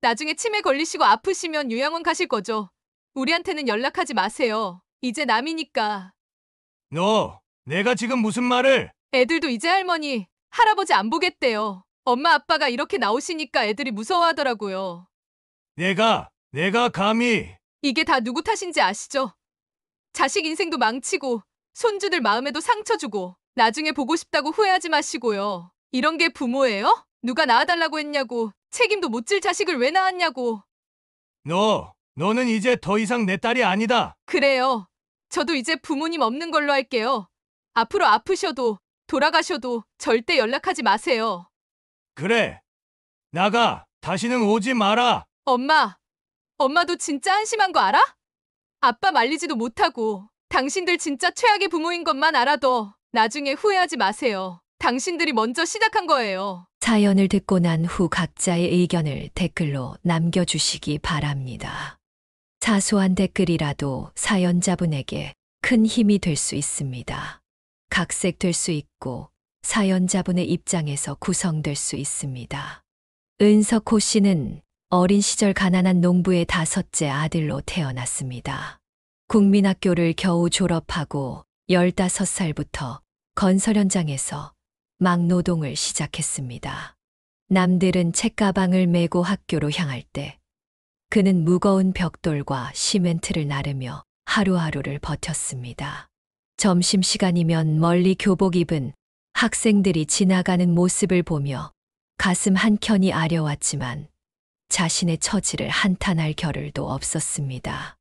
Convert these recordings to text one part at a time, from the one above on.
나중에 치매 걸리시고 아프시면 요양원 가실 거죠. 우리한테는 연락하지 마세요. 이제 남이니까. 내가 지금 무슨 말을? 애들도 이제 할머니, 할아버지 안 보겠대요. 엄마 아빠가 이렇게 나오시니까 애들이 무서워하더라고요. 내가 감히. 이게 다 누구 탓인지 아시죠? 자식 인생도 망치고 손주들 마음에도 상처 주고 나중에 보고 싶다고 후회하지 마시고요. 이런 게 부모예요? 누가 낳아달라고 했냐고, 책임도 못 질 자식을 왜 낳았냐고. 너는 이제 더 이상 내 딸이 아니다. 그래요. 저도 이제 부모님 없는 걸로 할게요. 앞으로 아프셔도 돌아가셔도 절대 연락하지 마세요. 그래. 나가. 다시는 오지 마라. 엄마도 진짜 한심한 거 알아? 아빠 말리지도 못하고 당신들 진짜 최악의 부모인 것만 알아도 나중에 후회하지 마세요. 당신들이 먼저 시작한 거예요. 사연을 듣고 난 후 각자의 의견을 댓글로 남겨주시기 바랍니다. 사소한 댓글이라도 사연자분에게 큰 힘이 될 수 있습니다. 각색될 수 있고 사연자분의 입장에서 구성될 수 있습니다. 은석호 씨는 어린 시절 가난한 농부의 5째 아들로 태어났습니다. 국민학교를 겨우 졸업하고 15살부터 건설 현장에서 막노동을 시작했습니다. 남들은 책가방을 메고 학교로 향할 때 그는 무거운 벽돌과 시멘트를 나르며 하루하루를 버텼습니다. 점심시간이면 멀리 교복 입은 학생들이 지나가는 모습을 보며 가슴 한켠이 아려왔지만 자신의 처지를 한탄할 겨를도 없었습니다.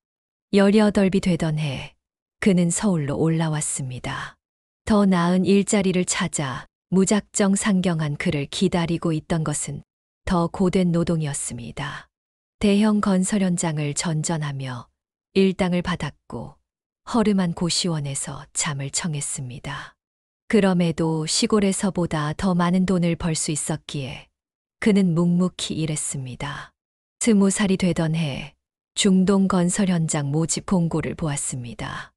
18이 되던 해 그는 서울로 올라왔습니다. 더 나은 일자리를 찾아 무작정 상경한 그를 기다리고 있던 것은 더 고된 노동이었습니다. 대형 건설 현장을 전전하며 일당을 받았고 허름한 고시원에서 잠을 청했습니다. 그럼에도 시골에서보다 더 많은 돈을 벌 수 있었기에 그는 묵묵히 일했습니다. 20살이 되던 해 중동 건설 현장 모집 공고를 보았습니다.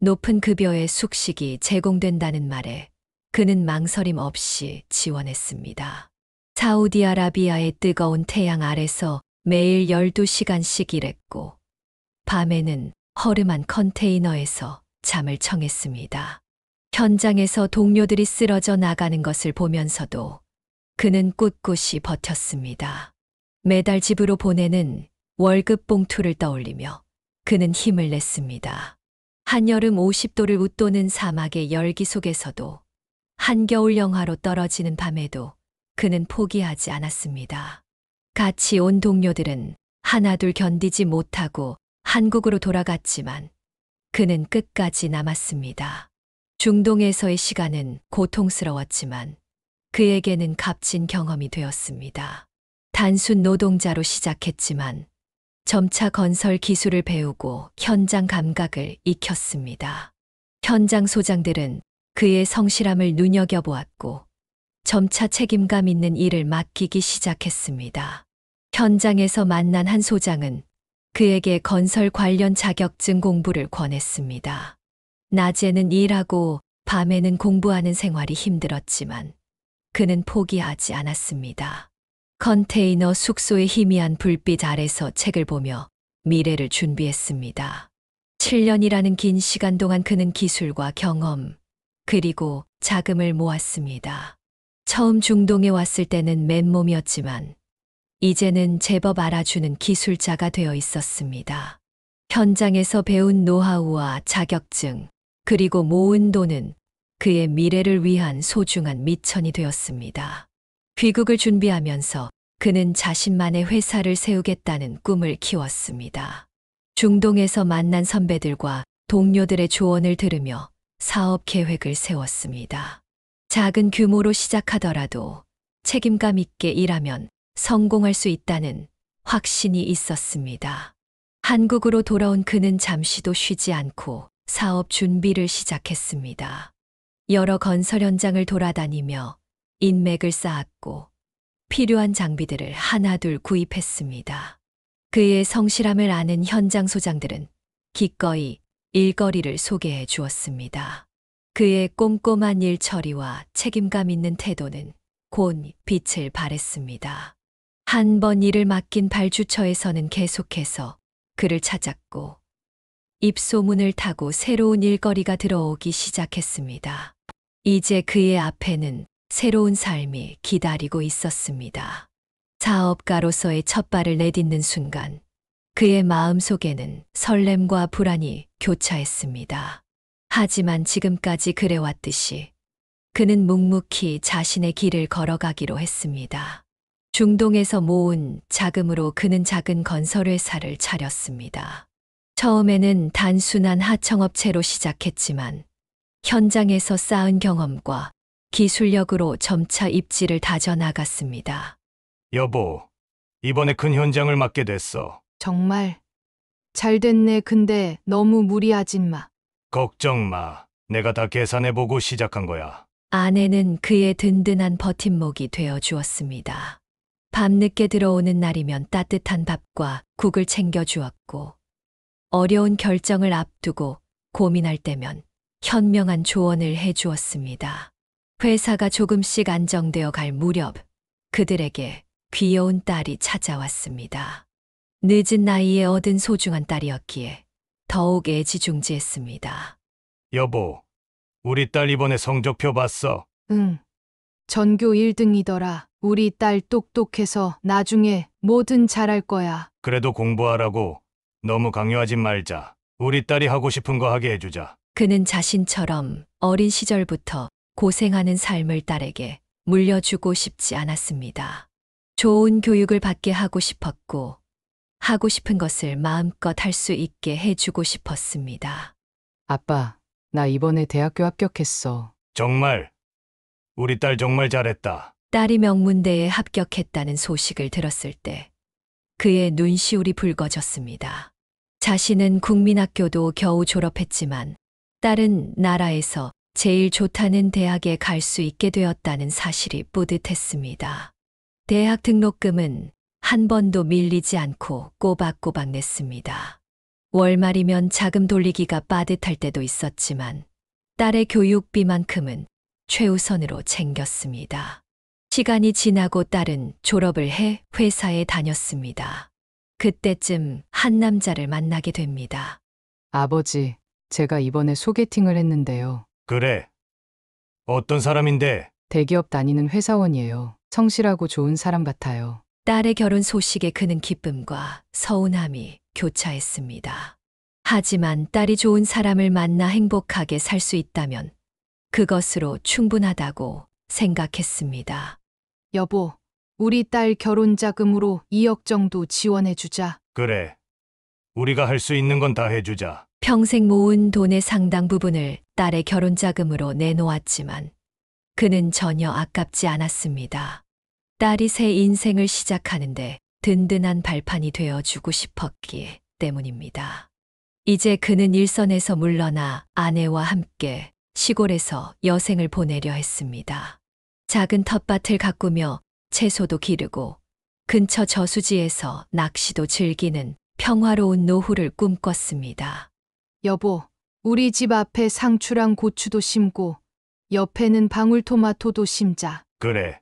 높은 급여의 숙식이 제공된다는 말에 그는 망설임 없이 지원했습니다. 사우디아라비아의 뜨거운 태양 아래서 매일 12시간씩 일했고 밤에는 허름한 컨테이너에서 잠을 청했습니다. 현장에서 동료들이 쓰러져 나가는 것을 보면서도 그는 꿋꿋이 버텼습니다. 매달 집으로 보내는 월급 봉투를 떠올리며 그는 힘을 냈습니다. 한여름 50도를 웃도는 사막의 열기 속에서도 한겨울 영하로 떨어지는 밤에도 그는 포기하지 않았습니다. 같이 온 동료들은 하나둘 견디지 못하고 한국으로 돌아갔지만 그는 끝까지 남았습니다. 중동에서의 시간은 고통스러웠지만 그에게는 값진 경험이 되었습니다. 단순 노동자로 시작했지만 점차 건설 기술을 배우고 현장 감각을 익혔습니다. 현장 소장들은 그의 성실함을 눈여겨보았고 점차 책임감 있는 일을 맡기기 시작했습니다. 현장에서 만난 한 소장은 그에게 건설 관련 자격증 공부를 권했습니다. 낮에는 일하고 밤에는 공부하는 생활이 힘들었지만 그는 포기하지 않았습니다. 컨테이너 숙소의 희미한 불빛 아래서 책을 보며 미래를 준비했습니다. 7년이라는 긴 시간 동안 그는 기술과 경험, 그리고 자금을 모았습니다. 처음 중동에 왔을 때는 맨몸이었지만 이제는 제법 알아주는 기술자가 되어 있었습니다. 현장에서 배운 노하우와 자격증, 그리고 모은 돈은 그의 미래를 위한 소중한 미천이 되었습니다. 귀국을 준비하면서 그는 자신만의 회사를 세우겠다는 꿈을 키웠습니다. 중동에서 만난 선배들과 동료들의 조언을 들으며 사업 계획을 세웠습니다. 작은 규모로 시작하더라도 책임감 있게 일하면 성공할 수 있다는 확신이 있었습니다. 한국으로 돌아온 그는 잠시도 쉬지 않고 사업 준비를 시작했습니다. 여러 건설 현장을 돌아다니며 인맥을 쌓았고 필요한 장비들을 하나둘 구입했습니다. 그의 성실함을 아는 현장 소장들은 기꺼이 일거리를 소개해 주었습니다. 그의 꼼꼼한 일 처리와 책임감 있는 태도는 곧 빛을 발했습니다. 한 번 일을 맡긴 발주처에서는 계속해서 그를 찾았고 입소문을 타고 새로운 일거리가 들어오기 시작했습니다. 이제 그의 앞에는 새로운 삶이 기다리고 있었습니다. 사업가로서의 첫 발을 내딛는 순간 그의 마음속에는 설렘과 불안이 교차했습니다. 하지만 지금까지 그래왔듯이 그는 묵묵히 자신의 길을 걸어가기로 했습니다. 중동에서 모은 자금으로 그는 작은 건설회사를 차렸습니다. 처음에는 단순한 하청업체로 시작했지만 현장에서 쌓은 경험과 기술력으로 점차 입지를 다져나갔습니다. 여보, 이번에 큰 현장을 맡게 됐어. 정말 잘 됐네. 근데 너무 무리하진 마. 걱정 마. 내가 다 계산해보고 시작한 거야. 아내는 그의 든든한 버팀목이 되어 주었습니다. 밤늦게 들어오는 날이면 따뜻한 밥과 국을 챙겨 주었고, 어려운 결정을 앞두고 고민할 때면 현명한 조언을 해 주었습니다. 회사가 조금씩 안정되어 갈 무렵 그들에게 귀여운 딸이 찾아왔습니다. 늦은 나이에 얻은 소중한 딸이었기에 더욱 애지중지했습니다. 여보, 우리 딸 이번에 성적표 봤어. 응. 전교 1등이더라. 우리 딸 똑똑해서 나중에 뭐든 잘할 거야. 그래도 공부하라고 너무 강요하지 말자. 우리 딸이 하고 싶은 거 하게 해주자. 그는 자신처럼 어린 시절부터 고생하는 삶을 딸에게 물려주고 싶지 않았습니다. 좋은 교육을 받게 하고 싶었고, 하고 싶은 것을 마음껏 할 수 있게 해주고 싶었습니다. 아빠, 나 이번에 대학교 합격했어. 정말 우리 딸 정말 잘했다. 딸이 명문대에 합격했다는 소식을 들었을 때 그의 눈시울이 붉어졌습니다. 자신은 국민학교도 겨우 졸업했지만 딸은 나라에서 제일 좋다는 대학에 갈 수 있게 되었다는 사실이 뿌듯했습니다. 대학 등록금은 한 번도 밀리지 않고 꼬박꼬박 냈습니다. 월말이면 자금 돌리기가 빠듯할 때도 있었지만 딸의 교육비만큼은 최우선으로 챙겼습니다. 시간이 지나고 딸은 졸업을 해 회사에 다녔습니다. 그때쯤 한 남자를 만나게 됩니다. 아버지, 제가 이번에 소개팅을 했는데요. 그래. 어떤 사람인데? 대기업 다니는 회사원이에요. 성실하고 좋은 사람 같아요. 딸의 결혼 소식에 그는 기쁨과 서운함이 교차했습니다. 하지만 딸이 좋은 사람을 만나 행복하게 살 수 있다면 그것으로 충분하다고 생각했습니다. 여보, 우리 딸 결혼 자금으로 2억 정도 지원해주자. 그래. 우리가 할 수 있는 건 다 해주자. 평생 모은 돈의 상당 부분을 딸의 결혼 자금으로 내놓았지만 그는 전혀 아깝지 않았습니다. 딸이 새 인생을 시작하는데 든든한 발판이 되어주고 싶었기 때문입니다. 이제 그는 일선에서 물러나 아내와 함께 시골에서 여생을 보내려 했습니다. 작은 텃밭을 가꾸며 채소도 기르고 근처 저수지에서 낚시도 즐기는 평화로운 노후를 꿈꿨습니다. 여보, 우리 집 앞에 상추랑 고추도 심고 옆에는 방울토마토도 심자. 그래.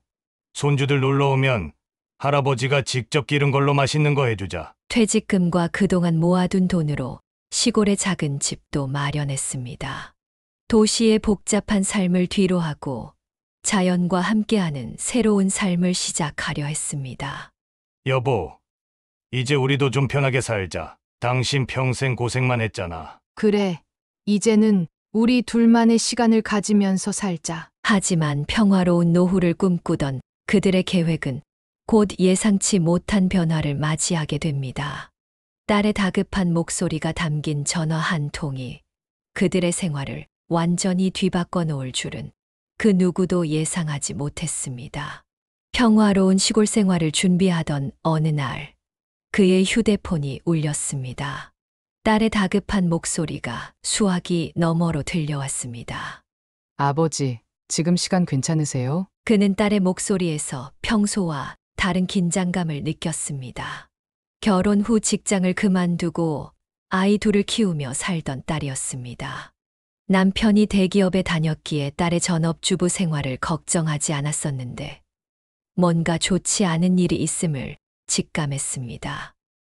손주들 놀러 오면 할아버지가 직접 기른 걸로 맛있는 거 해주자. 퇴직금과 그동안 모아둔 돈으로 시골의 작은 집도 마련했습니다. 도시의 복잡한 삶을 뒤로하고 자연과 함께하는 새로운 삶을 시작하려 했습니다. 여보, 이제 우리도 좀 편하게 살자. 당신 평생 고생만 했잖아. 그래, 이제는 우리 둘만의 시간을 가지면서 살자. 하지만 평화로운 노후를 꿈꾸던 그들의 계획은 곧 예상치 못한 변화를 맞이하게 됩니다. 딸의 다급한 목소리가 담긴 전화 한 통이 그들의 생활을 완전히 뒤바꿔 놓을 줄은 그 누구도 예상하지 못했습니다. 평화로운 시골 생활을 준비하던 어느 날 그의 휴대폰이 울렸습니다. 딸의 다급한 목소리가 수화기 너머로 들려왔습니다. 아버지, 지금 시간 괜찮으세요? 그는 딸의 목소리에서 평소와 다른 긴장감을 느꼈습니다. 결혼 후 직장을 그만두고 아이 둘을 키우며 살던 딸이었습니다. 남편이 대기업에 다녔기에 딸의 전업주부 생활을 걱정하지 않았었는데 뭔가 좋지 않은 일이 있음을 직감했습니다.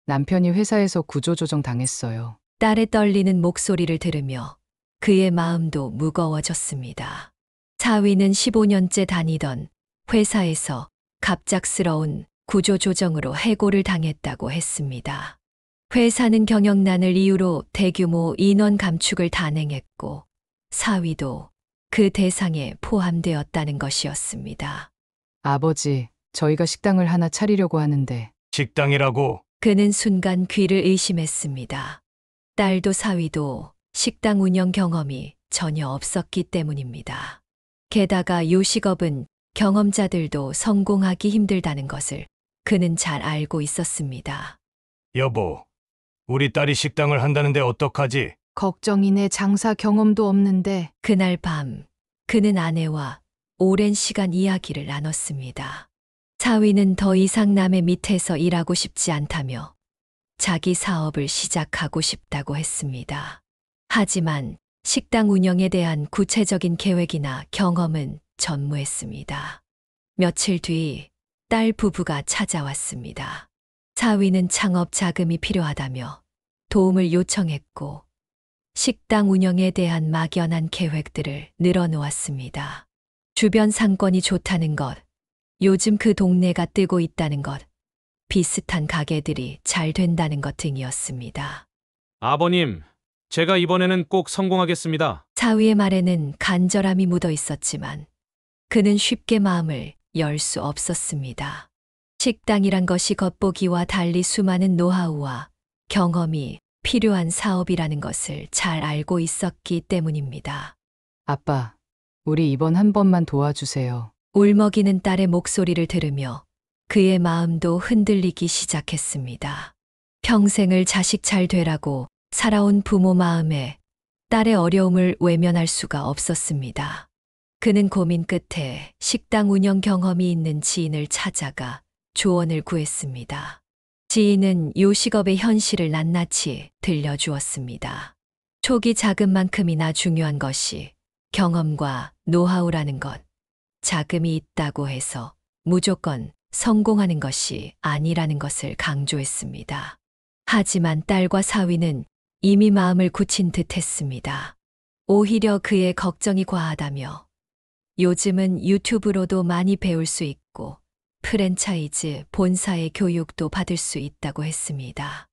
남편이 회사에서 구조조정 당했어요. 딸의 떨리는 목소리를 들으며 그의 마음도 무거워졌습니다. 사위는 15년째 다니던 회사에서 갑작스러운 구조조정으로 해고를 당했다고 했습니다. 회사는 경영난을 이유로 대규모 인원 감축을 단행했고 사위도 그 대상에 포함되었다는 것이었습니다. 아버지, 저희가 식당을 하나 차리려고 하는데 식당이라고? 그는 순간 귀를 의심했습니다. 딸도 사위도 식당 운영 경험이 전혀 없었기 때문입니다. 게다가 요식업은 경험자들도 성공하기 힘들다는 것을 그는 잘 알고 있었습니다. 여보, 우리 딸이 식당을 한다는데 어떡하지? 걱정이네. 장사 경험도 없는데. 그날 밤 그는 아내와 오랜 시간 이야기를 나눴습니다. 사위는 더 이상 남의 밑에서 일하고 싶지 않다며 자기 사업을 시작하고 싶다고 했습니다. 하지만 식당 운영에 대한 구체적인 계획이나 경험은 전무했습니다. 며칠 뒤 딸 부부가 찾아왔습니다. 사위는 창업 자금이 필요하다며 도움을 요청했고 식당 운영에 대한 막연한 계획들을 늘어놓았습니다. 주변 상권이 좋다는 것, 요즘 그 동네가 뜨고 있다는 것, 비슷한 가게들이 잘 된다는 것 등이었습니다. 아버님, 제가 이번에는 꼭 성공하겠습니다. 사위의 말에는 간절함이 묻어 있었지만 그는 쉽게 마음을 열 수 없었습니다. 식당이란 것이 겉보기와 달리 수많은 노하우와 경험이 필요한 사업이라는 것을 잘 알고 있었기 때문입니다. 아빠, 우리 이번 한 번만 도와주세요. 울먹이는 딸의 목소리를 들으며 그의 마음도 흔들리기 시작했습니다. 평생을 자식 잘 되라고 살아온 부모 마음에 딸의 어려움을 외면할 수가 없었습니다. 그는 고민 끝에 식당 운영 경험이 있는 지인을 찾아가 조언을 구했습니다. 지인은 요식업의 현실을 낱낱이 들려주었습니다. 초기 자금만큼이나 중요한 것이 경험과 노하우라는 것, 자금이 있다고 해서 무조건 성공하는 것이 아니라는 것을 강조했습니다. 하지만 딸과 사위는 이미 마음을 굳힌 듯 했습니다. 오히려 그의 걱정이 과하다며 요즘은 유튜브로도 많이 배울 수 있고 프랜차이즈 본사의 교육도 받을 수 있다고 했습니다.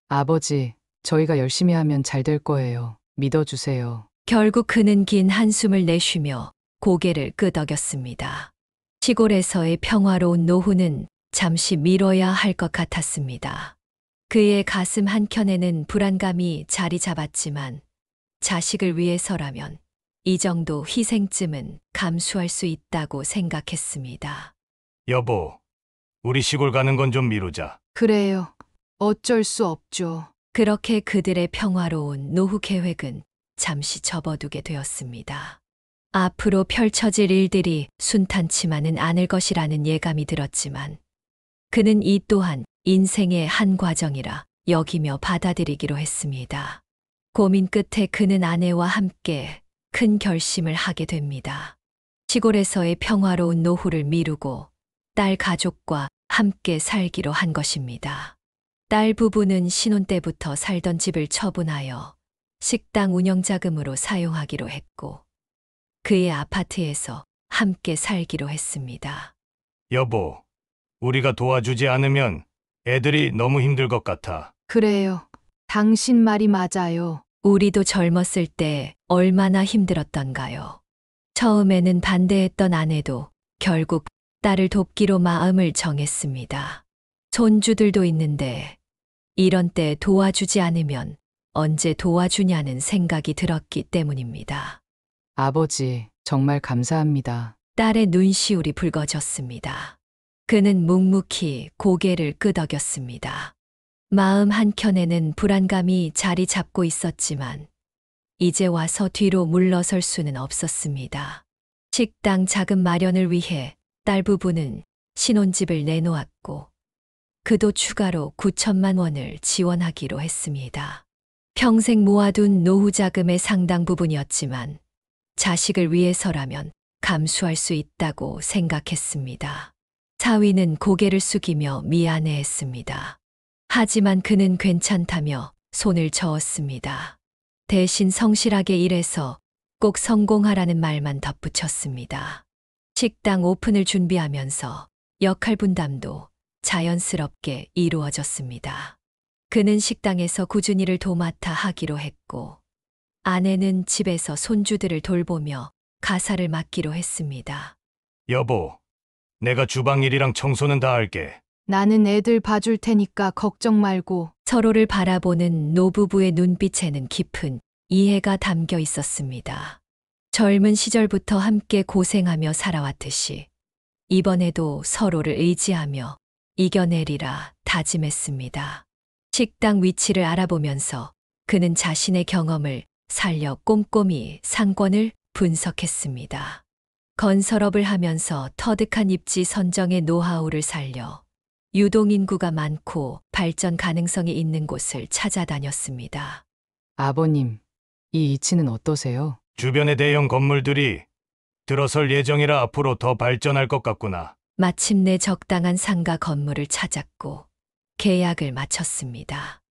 아버지, 저희가 열심히 하면 잘 될 거예요. 믿어주세요. 결국 그는 긴 한숨을 내쉬며 고개를 끄덕였습니다. 시골에서의 평화로운 노후는 잠시 미뤄야 할 것 같았습니다. 그의 가슴 한켠에는 불안감이 자리 잡았지만 자식을 위해서라면 이 정도 희생쯤은 감수할 수 있다고 생각했습니다. 여보, 우리 시골 가는 건 좀 미루자. 그래요. 어쩔 수 없죠. 그렇게 그들의 평화로운 노후 계획은 잠시 접어두게 되었습니다. 앞으로 펼쳐질 일들이 순탄치만은 않을 것이라는 예감이 들었지만 그는 이 또한 인생의 한 과정이라 여기며 받아들이기로 했습니다. 고민 끝에 그는 아내와 함께 큰 결심을 하게 됩니다. 시골에서의 평화로운 노후를 미루고 딸 가족과 함께 살기로 한 것입니다. 딸 부부는 신혼 때부터 살던 집을 처분하여 식당 운영 자금으로 사용하기로 했고 그의 아파트에서 함께 살기로 했습니다. 여보, 우리가 도와주지 않으면 애들이 너무 힘들 것 같아. 그래요. 당신 말이 맞아요. 우리도 젊었을 때 얼마나 힘들었던가요. 처음에는 반대했던 아내도 결국 딸을 돕기로 마음을 정했습니다. 손주들도 있는데 이런 때 도와주지 않으면 언제 도와주냐는 생각이 들었기 때문입니다. 아버지, 정말 감사합니다. 딸의 눈시울이 붉어졌습니다. 그는 묵묵히 고개를 끄덕였습니다. 마음 한켠에는 불안감이 자리 잡고 있었지만 이제 와서 뒤로 물러설 수는 없었습니다. 식당 자금 마련을 위해 딸 부부는 신혼집을 내놓았고 그도 추가로 9천만 원을 지원하기로 했습니다. 평생 모아둔 노후 자금의 상당 부분이었지만 자식을 위해서라면 감수할 수 있다고 생각했습니다. 사위는 고개를 숙이며 미안해했습니다. 하지만 그는 괜찮다며 손을 저었습니다. 대신 성실하게 일해서 꼭 성공하라는 말만 덧붙였습니다. 식당 오픈을 준비하면서 역할 분담도 자연스럽게 이루어졌습니다. 그는 식당에서 꾸준히 일을 도맡아 하기로 했고, 아내는 집에서 손주들을 돌보며 가사를 맡기로 했습니다. 여보, 내가 주방 일이랑 청소는 다 할게. 나는 애들 봐줄 테니까 걱정 말고. 서로를 바라보는 노부부의 눈빛에는 깊은 이해가 담겨 있었습니다. 젊은 시절부터 함께 고생하며 살아왔듯이 이번에도 서로를 의지하며 이겨내리라 다짐했습니다. 식당 위치를 알아보면서 그는 자신의 경험을 살려 꼼꼼히 상권을 분석했습니다. 건설업을 하면서 터득한 입지 선정의 노하우를 살려 유동인구가 많고 발전 가능성이 있는 곳을 찾아다녔습니다. 아버님, 이 위치는 어떠세요? 주변의 대형 건물들이 들어설 예정이라 앞으로 더 발전할 것 같구나. 마침내 적당한 상가 건물을 찾았고 계약을 마쳤습니다.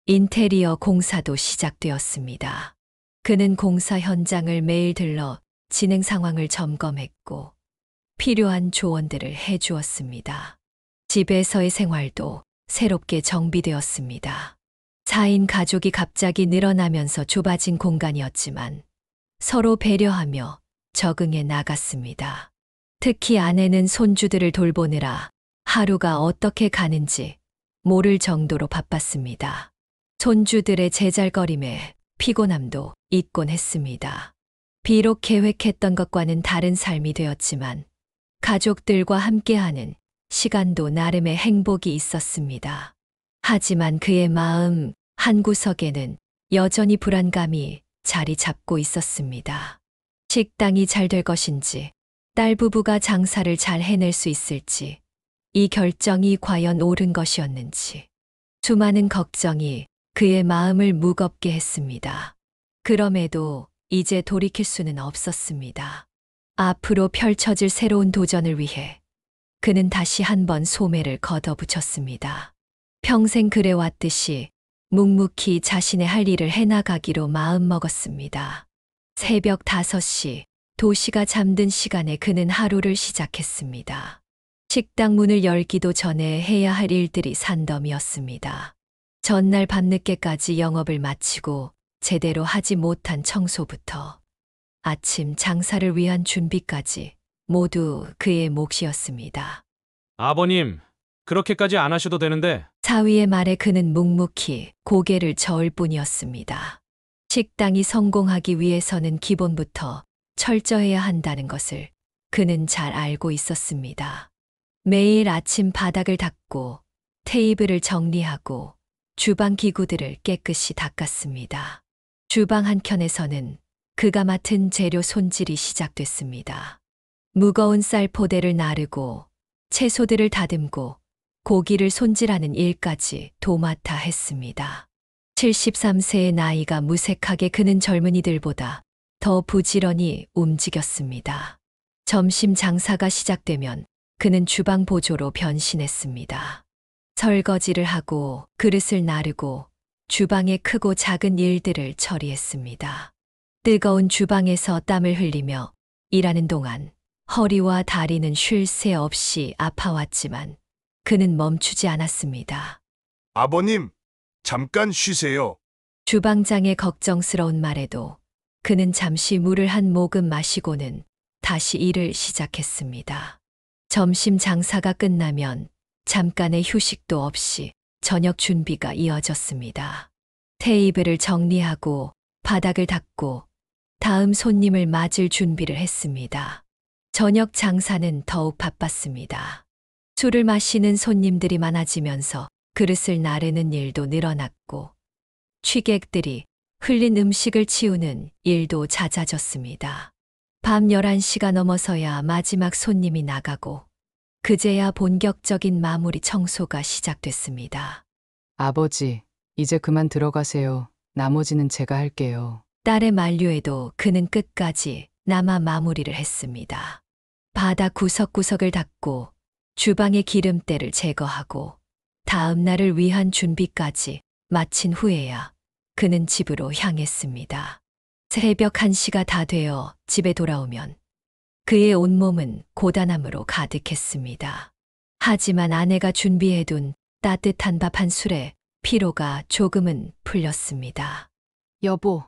인테리어 공사도 시작되었습니다. 그는 공사 현장을 매일 들러 진행 상황을 점검했고 필요한 조언들을 해주었습니다. 집에서의 생활도 새롭게 정비되었습니다. 4인 가족이 갑자기 늘어나면서 좁아진 공간이었지만 서로 배려하며 적응해 나갔습니다. 특히 아내는 손주들을 돌보느라 하루가 어떻게 가는지 모를 정도로 바빴습니다. 손주들의 제잘거림에 피곤함도 있곤 했습니다. 비록 계획했던 것과는 다른 삶이 되었지만 가족들과 함께하는 시간도 나름의 행복이 있었습니다. 하지만 그의 마음 한구석에는 여전히 불안감이 자리 잡고 있었습니다. 식당이 잘 될 것인지, 딸 부부가 장사를 잘 해낼 수 있을지, 이 결정이 과연 옳은 것이었는지, 수많은 걱정이 그의 마음을 무겁게 했습니다. 그럼에도 이제 돌이킬 수는 없었습니다. 앞으로 펼쳐질 새로운 도전을 위해 그는 다시 한번 소매를 걷어붙였습니다. 평생 그래왔듯이 묵묵히 자신의 할 일을 해나가기로 마음먹었습니다. 새벽 5시, 도시가 잠든 시간에 그는 하루를 시작했습니다. 식당 문을 열기도 전에 해야 할 일들이 산더미였습니다. 전날 밤늦게까지 영업을 마치고 제대로 하지 못한 청소부터 아침 장사를 위한 준비까지 모두 그의 몫이었습니다. 아버님, 그렇게까지 안 하셔도 되는데. 사위의 말에 그는 묵묵히 고개를 저을 뿐이었습니다. 식당이 성공하기 위해서는 기본부터 철저해야 한다는 것을 그는 잘 알고 있었습니다. 매일 아침 바닥을 닦고 테이블을 정리하고 주방 기구들을 깨끗이 닦았습니다. 주방 한켠에서는 그가 맡은 재료 손질이 시작됐습니다. 무거운 쌀 포대를 나르고 채소들을 다듬고 고기를 손질하는 일까지 도맡아 했습니다. 73세의 나이가 무색하게 그는 젊은이들보다 더 부지런히 움직였습니다. 점심 장사가 시작되면 그는 주방 보조로 변신했습니다. 설거지를 하고 그릇을 나르고 주방의 크고 작은 일들을 처리했습니다. 뜨거운 주방에서 땀을 흘리며 일하는 동안 허리와 다리는 쉴 새 없이 아파왔지만 그는 멈추지 않았습니다. 아버님, 잠깐 쉬세요. 주방장의 걱정스러운 말에도 그는 잠시 물을 한 모금 마시고는 다시 일을 시작했습니다. 점심 장사가 끝나면 잠깐의 휴식도 없이 저녁 준비가 이어졌습니다. 테이블을 정리하고 바닥을 닦고 다음 손님을 맞을 준비를 했습니다. 저녁 장사는 더욱 바빴습니다. 술을 마시는 손님들이 많아지면서 그릇을 나르는 일도 늘어났고 취객들이 흘린 음식을 치우는 일도 잦아졌습니다. 밤 11시가 넘어서야 마지막 손님이 나가고 그제야 본격적인 마무리 청소가 시작됐습니다. 아버지, 이제 그만 들어가세요. 나머지는 제가 할게요. 딸의 만류에도 그는 끝까지 남아 마무리를 했습니다. 바닥 구석구석을 닦고 주방의 기름때를 제거하고 다음 날을 위한 준비까지 마친 후에야 그는 집으로 향했습니다. 새벽 1시가 다 되어 집에 돌아오면 그의 온몸은 고단함으로 가득했습니다. 하지만 아내가 준비해둔 따뜻한 밥 한 술에 피로가 조금은 풀렸습니다. 여보,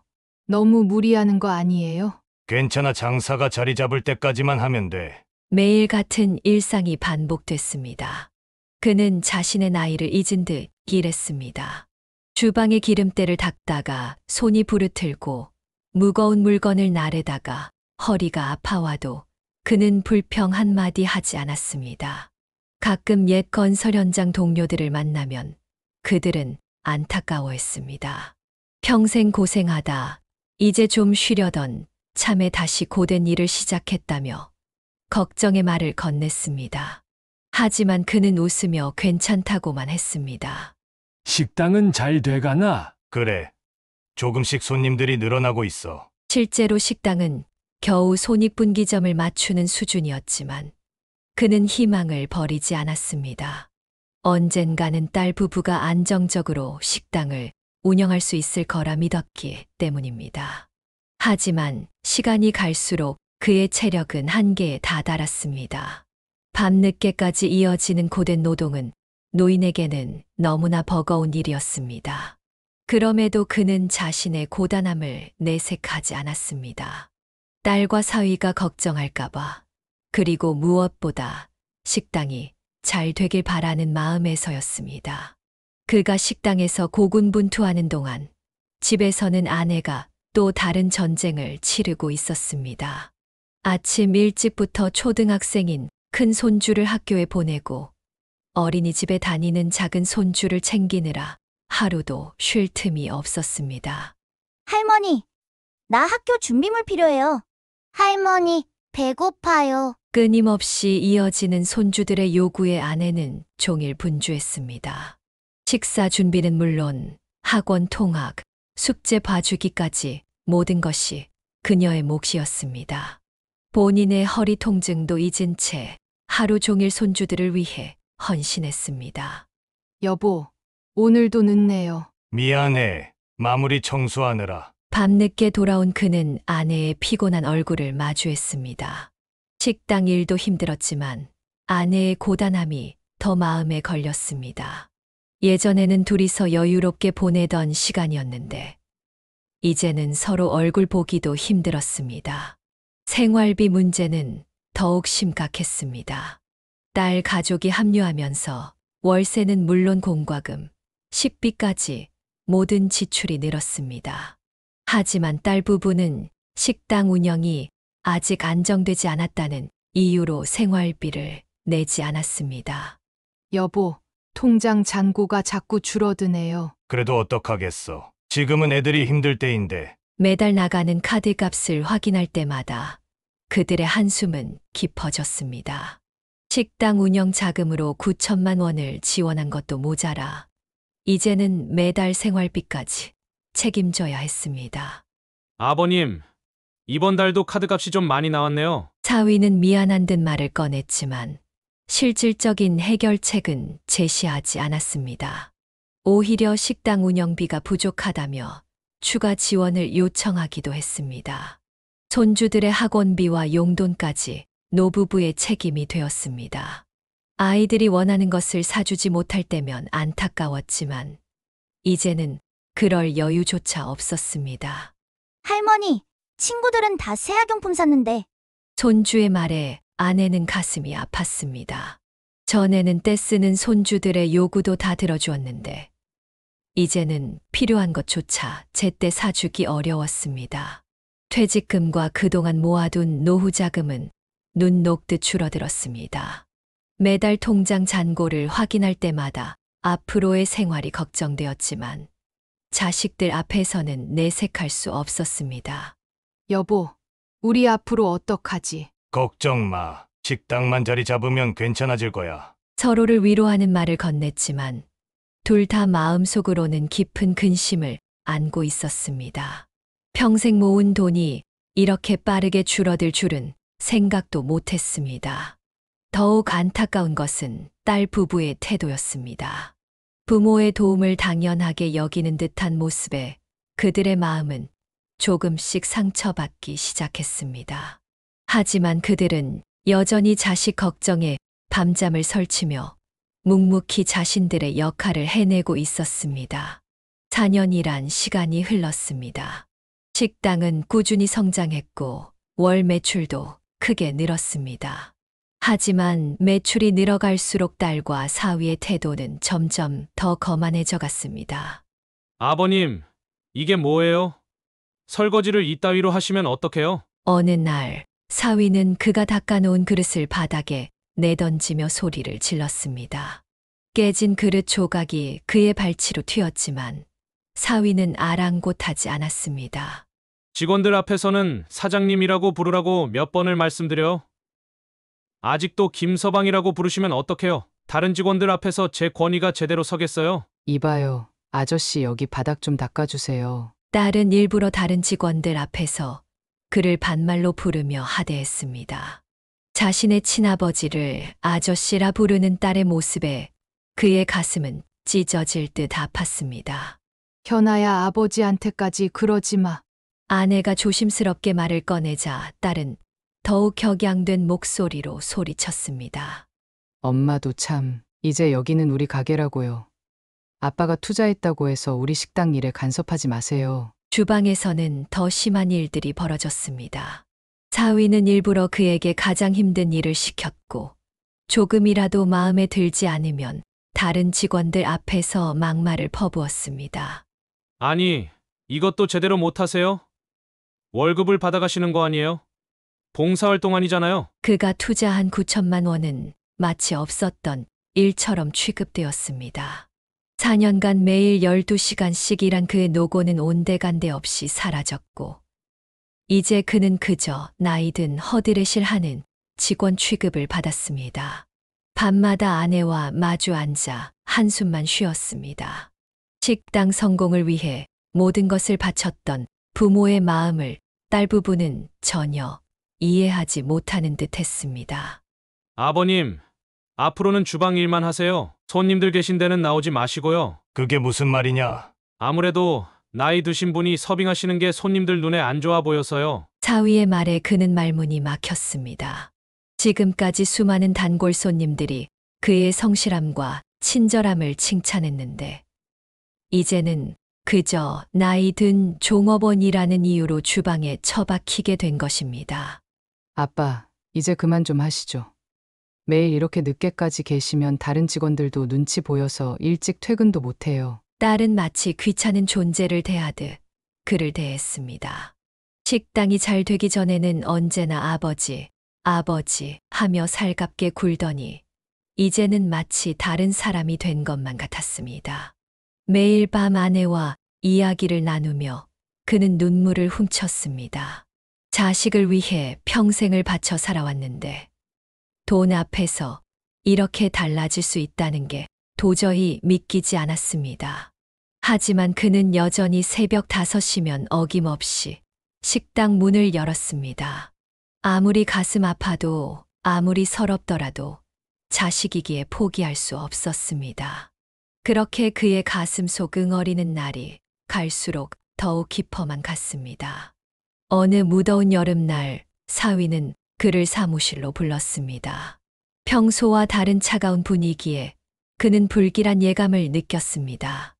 너무 무리하는 거 아니에요? 괜찮아, 장사가 자리 잡을 때까지만 하면 돼. 매일 같은 일상이 반복됐습니다. 그는 자신의 나이를 잊은 듯 일했습니다. 주방의 기름때를 닦다가 손이 부르틀고 무거운 물건을 나르다가 허리가 아파와도 그는 불평 한마디 하지 않았습니다. 가끔 옛 건설 현장 동료들을 만나면 그들은 안타까워했습니다. 평생 고생하다 이제 좀 쉬려던 참에 다시 고된 일을 시작했다며 걱정의 말을 건넸습니다. 하지만 그는 웃으며 괜찮다고만 했습니다. 식당은 잘 돼가나? 그래. 조금씩 손님들이 늘어나고 있어. 실제로 식당은 겨우 손익분기점을 맞추는 수준이었지만 그는 희망을 버리지 않았습니다. 언젠가는 딸 부부가 안정적으로 식당을 운영할 수 있을 거라 믿었기 때문입니다. 하지만 시간이 갈수록 그의 체력은 한계에 다다랐습니다. 밤늦게까지 이어지는 고된 노동은 노인에게는 너무나 버거운 일이었습니다. 그럼에도 그는 자신의 고단함을 내색하지 않았습니다. 딸과 사위가 걱정할까봐, 그리고 무엇보다 식당이 잘 되길 바라는 마음에서였습니다. 그가 식당에서 고군분투하는 동안 집에서는 아내가 또 다른 전쟁을 치르고 있었습니다. 아침 일찍부터 초등학생인 큰 손주를 학교에 보내고 어린이집에 다니는 작은 손주를 챙기느라 하루도 쉴 틈이 없었습니다. 할머니, 나 학교 준비물 필요해요. 할머니, 배고파요. 끊임없이 이어지는 손주들의 요구에 아내는 종일 분주했습니다. 식사 준비는 물론 학원 통학, 숙제 봐주기까지 모든 것이 그녀의 몫이었습니다. 본인의 허리 통증도 잊은 채 하루 종일 손주들을 위해 헌신했습니다. 여보, 오늘도 늦네요. 미안해. 마무리 청소하느라. 밤늦게 돌아온 그는 아내의 피곤한 얼굴을 마주했습니다. 식당 일도 힘들었지만 아내의 고단함이 더 마음에 걸렸습니다. 예전에는 둘이서 여유롭게 보내던 시간이었는데 이제는 서로 얼굴 보기도 힘들었습니다. 생활비 문제는 더욱 심각했습니다. 딸 가족이 합류하면서 월세는 물론 공과금, 식비까지 모든 지출이 늘었습니다. 하지만 딸 부부는 식당 운영이 아직 안정되지 않았다는 이유로 생활비를 내지 않았습니다. 여보, 통장 잔고가 자꾸 줄어드네요. 그래도 어떡하겠어. 지금은 애들이 힘들 때인데. 매달 나가는 카드값을 확인할 때마다 그들의 한숨은 깊어졌습니다. 식당 운영 자금으로 9천만 원을 지원한 것도 모자라 이제는 매달 생활비까지 책임져야 했습니다. 아버님, 이번 달도 카드값이 좀 많이 나왔네요. 사위는 미안한 듯 말을 꺼냈지만 실질적인 해결책은 제시하지 않았습니다. 오히려 식당 운영비가 부족하다며 추가 지원을 요청하기도 했습니다. 손주들의 학원비와 용돈까지 노부부의 책임이 되었습니다. 아이들이 원하는 것을 사주지 못할 때면 안타까웠지만 이제는 그럴 여유조차 없었습니다. 할머니, 친구들은 다 새학용품 샀는데. 손주의 말에 아내는 가슴이 아팠습니다. 전에는 떼쓰는 손주들의 요구도 다 들어주었는데 이제는 필요한 것조차 제때 사주기 어려웠습니다. 퇴직금과 그동안 모아둔 노후 자금은 눈 녹듯 줄어들었습니다. 매달 통장 잔고를 확인할 때마다 앞으로의 생활이 걱정되었지만 자식들 앞에서는 내색할 수 없었습니다. 여보, 우리 앞으로 어떡하지? 걱정 마. 식당만 자리 잡으면 괜찮아질 거야. 서로를 위로하는 말을 건넸지만 둘 다 마음속으로는 깊은 근심을 안고 있었습니다. 평생 모은 돈이 이렇게 빠르게 줄어들 줄은 생각도 못했습니다. 더욱 안타까운 것은 딸 부부의 태도였습니다. 부모의 도움을 당연하게 여기는 듯한 모습에 그들의 마음은 조금씩 상처받기 시작했습니다. 하지만 그들은 여전히 자식 걱정에 밤잠을 설치며 묵묵히 자신들의 역할을 해내고 있었습니다. 4년이란 시간이 흘렀습니다. 식당은 꾸준히 성장했고 월 매출도 크게 늘었습니다. 하지만 매출이 늘어갈수록 딸과 사위의 태도는 점점 더 거만해져 갔습니다. 아버님, 이게 뭐예요? 설거지를 이따위로 하시면 어떡해요? 어느 날 사위는 그가 닦아놓은 그릇을 바닥에 내던지며 소리를 질렀습니다. 깨진 그릇 조각이 그의 발치로 튀었지만 사위는 아랑곳하지 않았습니다. 직원들 앞에서는 사장님이라고 부르라고 몇 번을 말씀드려. 아직도 김서방이라고 부르시면 어떡해요? 다른 직원들 앞에서 제 권위가 제대로 서겠어요? 이봐요. 아저씨 여기 바닥 좀 닦아주세요. 딸은 일부러 다른 직원들 앞에서 그를 반말로 부르며 하대했습니다. 자신의 친아버지를 아저씨라 부르는 딸의 모습에 그의 가슴은 찢어질 듯 아팠습니다. 현아야, 아버지한테까지 그러지 마. 아내가 조심스럽게 말을 꺼내자 딸은 더욱 격양된 목소리로 소리쳤습니다. 엄마도 참, 이제 여기는 우리 가게라고요. 아빠가 투자했다고 해서 우리 식당 일에 간섭하지 마세요. 주방에서는 더 심한 일들이 벌어졌습니다. 사위는 일부러 그에게 가장 힘든 일을 시켰고 조금이라도 마음에 들지 않으면 다른 직원들 앞에서 막말을 퍼부었습니다. 아니, 이것도 제대로 못하세요? 월급을 받아가시는 거 아니에요? 봉사활동 아니잖아요. 그가 투자한 9천만 원은 마치 없었던 일처럼 취급되었습니다. 4년간 매일 12시간씩 일한 그의 노고는 온데간데 없이 사라졌고 이제 그는 그저 나이든 허드렛일하는 직원 취급을 받았습니다. 밤마다 아내와 마주 앉아 한숨만 쉬었습니다. 식당 성공을 위해 모든 것을 바쳤던 부모의 마음을 딸 부부는 전혀 이해하지 못하는 듯 했습니다. 아버님, 앞으로는 주방 일만 하세요. 손님들 계신 데는 나오지 마시고요. 그게 무슨 말이냐? 아무래도 나이 드신 분이 서빙하시는 게 손님들 눈에 안 좋아 보여서요. 사위의 말에 그는 말문이 막혔습니다. 지금까지 수많은 단골 손님들이 그의 성실함과 친절함을 칭찬했는데 이제는 그저 나이 든 종업원이라는 이유로 주방에 처박히게 된 것입니다. 아빠, 이제 그만 좀 하시죠. 매일 이렇게 늦게까지 계시면 다른 직원들도 눈치 보여서 일찍 퇴근도 못해요. 딸은 마치 귀찮은 존재를 대하듯 그를 대했습니다. 식당이 잘 되기 전에는 언제나 아버지, 아버지 하며 살갑게 굴더니 이제는 마치 다른 사람이 된 것만 같았습니다. 매일 밤 아내와 이야기를 나누며 그는 눈물을 훔쳤습니다. 자식을 위해 평생을 바쳐 살아왔는데 돈 앞에서 이렇게 달라질 수 있다는 게 도저히 믿기지 않았습니다. 하지만 그는 여전히 새벽 5시면 어김없이 식당 문을 열었습니다. 아무리 가슴 아파도 아무리 서럽더라도 자식이기에 포기할 수 없었습니다. 그렇게 그의 가슴 속 응어리는 날이 갈수록 더욱 깊어만 갔습니다. 어느 무더운 여름날 사위는 그를 사무실로 불렀습니다. 평소와 다른 차가운 분위기에 그는 불길한 예감을 느꼈습니다.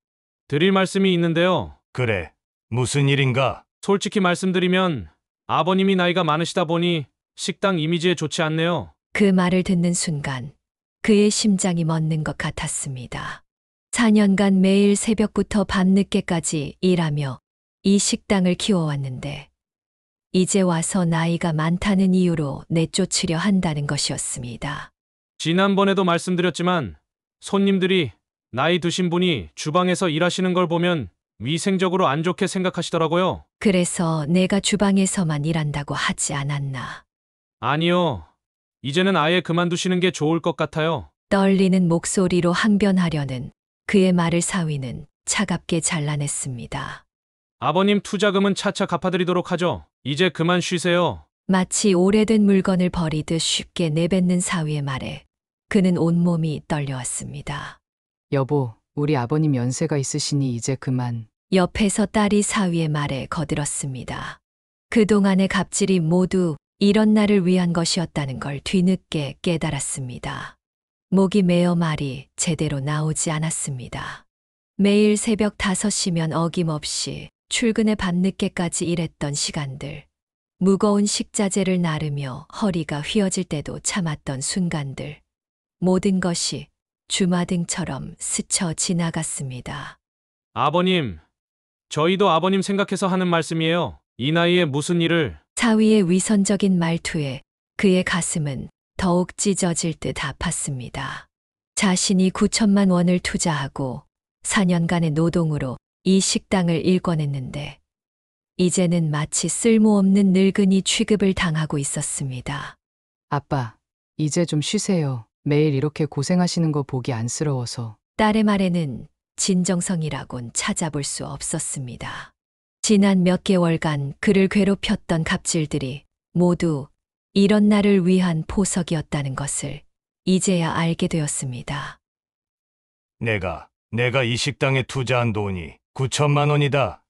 드릴 말씀이 있는데요. 그래, 무슨 일인가? 솔직히 말씀드리면 아버님이 나이가 많으시다 보니 식당 이미지에 좋지 않네요. 그 말을 듣는 순간 그의 심장이 멎는 것 같았습니다. 4년간 매일 새벽부터 밤늦게까지 일하며 이 식당을 키워왔는데 이제 와서 나이가 많다는 이유로 내쫓으려 한다는 것이었습니다. 지난번에도 말씀드렸지만 손님들이 나이 드신 분이 주방에서 일하시는 걸 보면 위생적으로 안 좋게 생각하시더라고요. 그래서 내가 주방에서만 일한다고 하지 않았나. 아니요. 이제는 아예 그만두시는 게 좋을 것 같아요. 떨리는 목소리로 항변하려는 그의 말을 사위는 차갑게 잘라냈습니다. 아버님 투자금은 차차 갚아드리도록 하죠. 이제 그만 쉬세요. 마치 오래된 물건을 버리듯 쉽게 내뱉는 사위의 말에 그는 온몸이 떨려왔습니다. 여보, 우리 아버님 연세가 있으시니 이제 그만. 옆에서 딸이 사위의 말에 거들었습니다. 그동안의 갑질이 모두 이런 날을 위한 것이었다는 걸 뒤늦게 깨달았습니다. 목이 메어 말이 제대로 나오지 않았습니다. 매일 새벽 5시면 어김없이 출근해 밤늦게까지 일했던 시간들, 무거운 식자재를 나르며 허리가 휘어질 때도 참았던 순간들, 모든 것이 주마등처럼 스쳐 지나갔습니다. 아버님, 저희도 아버님 생각해서 하는 말씀이에요. 이 나이에 무슨 일을... 사위의 위선적인 말투에 그의 가슴은 더욱 찢어질 듯 아팠습니다. 자신이 9천만 원을 투자하고 4년간의 노동으로 이 식당을 일궈냈는데 이제는 마치 쓸모없는 늙은이 취급을 당하고 있었습니다. 아빠, 이제 좀 쉬세요. 매일 이렇게 고생하시는 거 보기 안쓰러워서. 딸의 말에는 진정성이라곤 찾아볼 수 없었습니다. 지난 몇 개월간 그를 괴롭혔던 갑질들이 모두 이런 날을 위한 포석이었다는 것을 이제야 알게 되었습니다. 내가 이 식당에 투자한 돈이 9천만 원이다.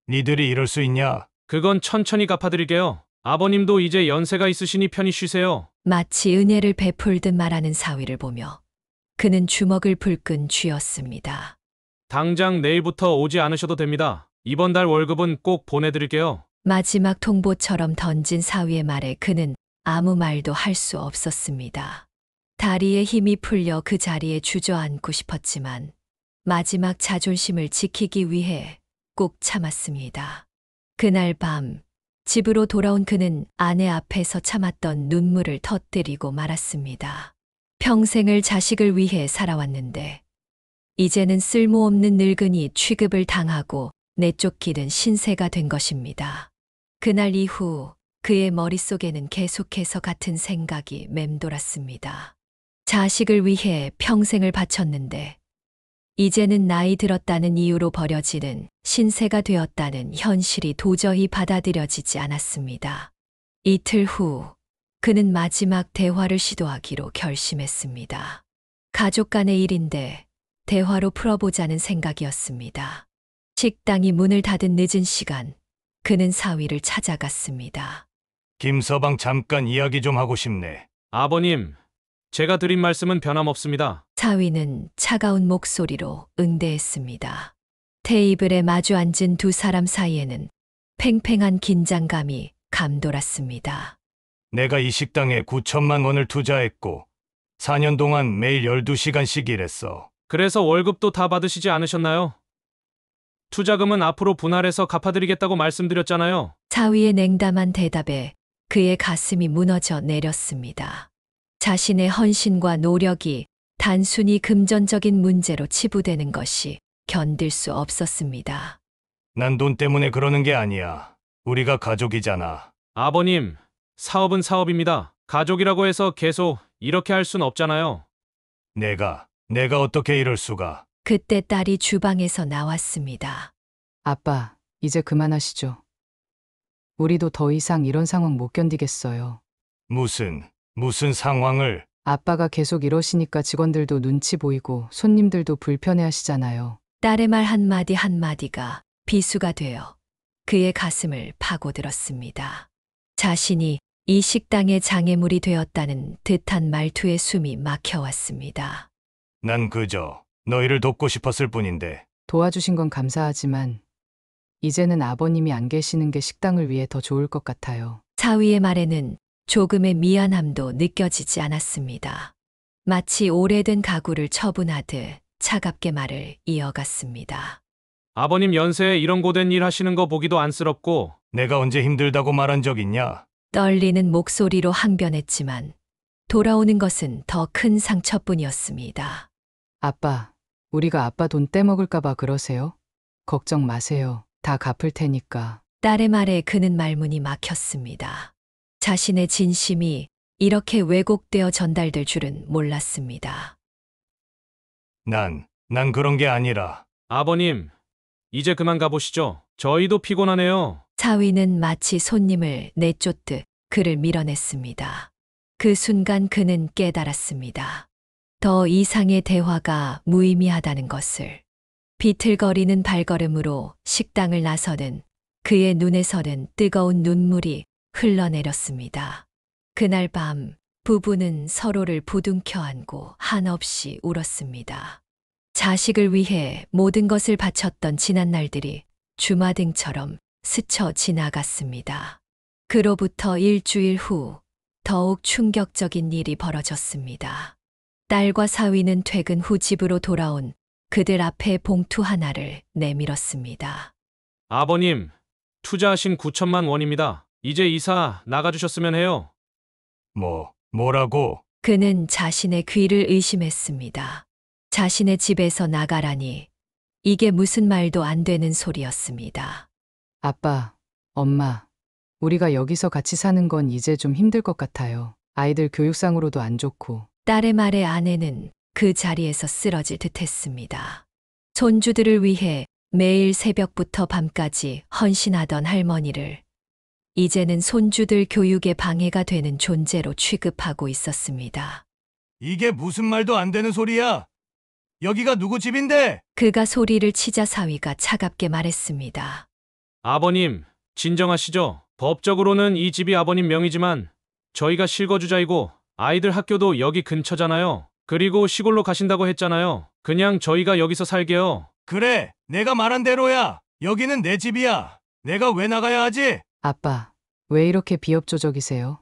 니들이 이럴 수 있냐? 그건 천천히 갚아드릴게요. 아버님도 이제 연세가 있으시니 편히 쉬세요. 마치 은혜를 베풀듯 말하는 사위를 보며 그는 주먹을 불끈 쥐었습니다. 당장 내일부터 오지 않으셔도 됩니다. 이번 달 월급은 꼭 보내드릴게요. 마지막 통보처럼 던진 사위의 말에 그는 아무 말도 할 수 없었습니다. 다리에 힘이 풀려 그 자리에 주저앉고 싶었지만 마지막 자존심을 지키기 위해 꾹 참았습니다. 그날 밤 집으로 돌아온 그는 아내 앞에서 참았던 눈물을 터뜨리고 말았습니다. 평생을 자식을 위해 살아왔는데 이제는 쓸모없는 늙은이 취급을 당하고 내쫓기는 신세가 된 것입니다. 그날 이후 그의 머릿속에는 계속해서 같은 생각이 맴돌았습니다. 자식을 위해 평생을 바쳤는데 이제는 나이 들었다는 이유로 버려지는 신세가 되었다는 현실이 도저히 받아들여지지 않았습니다. 이틀 후 그는 마지막 대화를 시도하기로 결심했습니다. 가족 간의 일인데 대화로 풀어보자는 생각이었습니다. 식당이 문을 닫은 늦은 시간, 그는 사위를 찾아갔습니다. 김서방 잠깐 이야기 좀 하고 싶네. 아버님, 제가 드린 말씀은 변함없습니다. 사위는 차가운 목소리로 응대했습니다. 테이블에 마주 앉은 두 사람 사이에는 팽팽한 긴장감이 감돌았습니다. 내가 이 식당에 9천만 원을 투자했고 4년 동안 매일 12시간씩 일했어. 그래서 월급도 다 받으시지 않으셨나요? 투자금은 앞으로 분할해서 갚아드리겠다고 말씀드렸잖아요. 사위의 냉담한 대답에 그의 가슴이 무너져 내렸습니다. 자신의 헌신과 노력이 단순히 금전적인 문제로 치부되는 것이 견딜 수 없었습니다. 난 돈 때문에 그러는 게 아니야. 우리가 가족이잖아. 아버님, 사업은 사업입니다. 가족이라고 해서 계속 이렇게 할 순 없잖아요. 내가 어떻게 이럴 수가. 그때 딸이 주방에서 나왔습니다. 아빠, 이제 그만하시죠. 우리도 더 이상 이런 상황 못 견디겠어요. 무슨 상황을. 아빠가 계속 이러시니까 직원들도 눈치 보이고 손님들도 불편해 하시잖아요. 딸의 말 한마디 한마디가 비수가 되어 그의 가슴을 파고들었습니다. 자신이 이 식당의 장애물이 되었다는 듯한 말투에 숨이 막혀왔습니다. 난 그저 너희를 돕고 싶었을 뿐인데. 도와주신 건 감사하지만 이제는 아버님이 안 계시는 게 식당을 위해 더 좋을 것 같아요. 사위의 말에는 조금의 미안함도 느껴지지 않았습니다. 마치 오래된 가구를 처분하듯 차갑게 말을 이어갔습니다. 아버님 연세에 이런 고된 일 하시는 거 보기도 안쓰럽고. 내가 언제 힘들다고 말한 적 있냐? 떨리는 목소리로 항변했지만 돌아오는 것은 더 큰 상처뿐이었습니다. 아빠, 우리가 아빠 돈 떼먹을까봐 그러세요? 걱정 마세요. 다 갚을 테니까. 딸의 말에 그는 말문이 막혔습니다. 자신의 진심이 이렇게 왜곡되어 전달될 줄은 몰랐습니다. 난 그런 게 아니라. 아버님, 이제 그만 가보시죠. 저희도 피곤하네요. 사위는 마치 손님을 내쫓듯 그를 밀어냈습니다. 그 순간 그는 깨달았습니다. 더 이상의 대화가 무의미하다는 것을. 비틀거리는 발걸음으로 식당을 나서는 그의 눈에서는 뜨거운 눈물이 흘러내렸습니다. 그날 밤 부부는 서로를 부둥켜 안고 한없이 울었습니다. 자식을 위해 모든 것을 바쳤던 지난 날들이 주마등처럼 스쳐 지나갔습니다. 그로부터 일주일 후 더욱 충격적인 일이 벌어졌습니다. 딸과 사위는 퇴근 후 집으로 돌아온 그들 앞에 봉투 하나를 내밀었습니다. 아버님, 투자하신 9천만 원입니다. 이제 이사 나가주셨으면 해요. 뭐라고? 그는 자신의 귀를 의심했습니다. 자신의 집에서 나가라니 이게 무슨 말도 안 되는 소리였습니다. 아빠, 엄마, 우리가 여기서 같이 사는 건 이제 좀 힘들 것 같아요. 아이들 교육상으로도 안 좋고. 딸의 말에 아내는 그 자리에서 쓰러질 듯했습니다. 손주들을 위해 매일 새벽부터 밤까지 헌신하던 할머니를 이제는 손주들 교육에 방해가 되는 존재로 취급하고 있었습니다. 이게 무슨 말도 안 되는 소리야? 여기가 누구 집인데? 그가 소리를 치자 사위가 차갑게 말했습니다. 아버님, 진정하시죠. 법적으로는 이 집이 아버님 명의지만 저희가 실거주자이고 아이들 학교도 여기 근처잖아요. 그리고 시골로 가신다고 했잖아요. 그냥 저희가 여기서 살게요. 그래, 내가 말한 대로야. 여기는 내 집이야. 내가 왜 나가야 하지? 아빠, 왜 이렇게 비협조적이세요?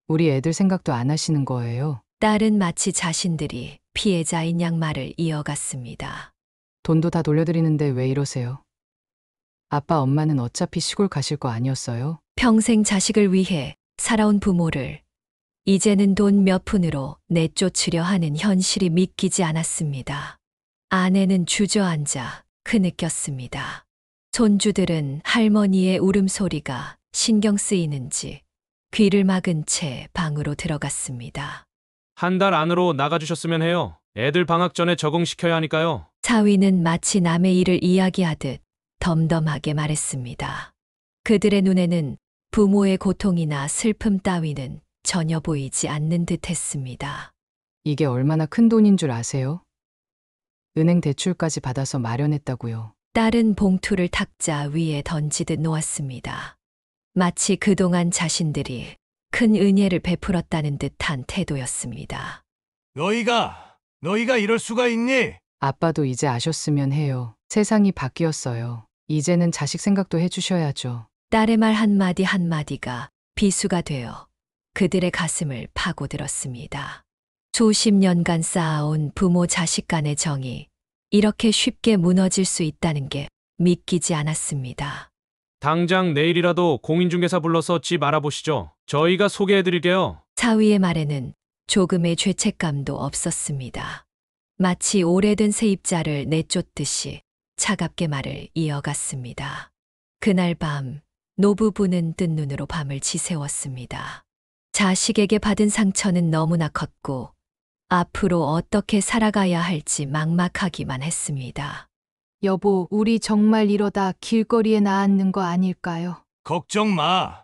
우리 애들 생각도 안 하시는 거예요. 딸은 마치 자신들이 피해자인 양 말을 이어갔습니다. 돈도 다 돌려드리는데 왜 이러세요? 아빠, 엄마는 어차피 시골 가실 거 아니었어요? 평생 자식을 위해 살아온 부모를 이제는 돈 몇 푼으로 내쫓으려 하는 현실이 믿기지 않았습니다. 아내는 주저앉아 흐느꼈습니다. 손주들은 할머니의 울음소리가 신경 쓰이는지 귀를 막은 채 방으로 들어갔습니다. 한 달 안으로 나가주셨으면 해요. 애들 방학 전에 적응시켜야 하니까요. 사위는 마치 남의 일을 이야기하듯 덤덤하게 말했습니다. 그들의 눈에는 부모의 고통이나 슬픔 따위는 전혀 보이지 않는 듯 했습니다. 이게 얼마나 큰 돈인 줄 아세요? 은행 대출까지 받아서 마련했다고요. 딸은 봉투를 탁자 위에 던지듯 놓았습니다. 마치 그동안 자신들이 큰 은혜를 베풀었다는 듯한 태도였습니다. 너희가 이럴 수가 있니? 아빠도 이제 아셨으면 해요. 세상이 바뀌었어요. 이제는 자식 생각도 해주셔야죠. 딸의 말 한마디 한마디가 비수가 되어 그들의 가슴을 파고들었습니다. 수십 년간 쌓아온 부모 자식 간의 정이 이렇게 쉽게 무너질 수 있다는 게 믿기지 않았습니다. 당장 내일이라도 공인중개사 불러서 집 알아보시죠. 저희가 소개해드릴게요. 사위의 말에는 조금의 죄책감도 없었습니다. 마치 오래된 세입자를 내쫓듯이 차갑게 말을 이어갔습니다. 그날 밤 노부부는 뜬 눈으로 밤을 지새웠습니다. 자식에게 받은 상처는 너무나 컸고 앞으로 어떻게 살아가야 할지 막막하기만 했습니다. 여보, 우리 정말 이러다 길거리에 나앉는 거 아닐까요? 걱정 마.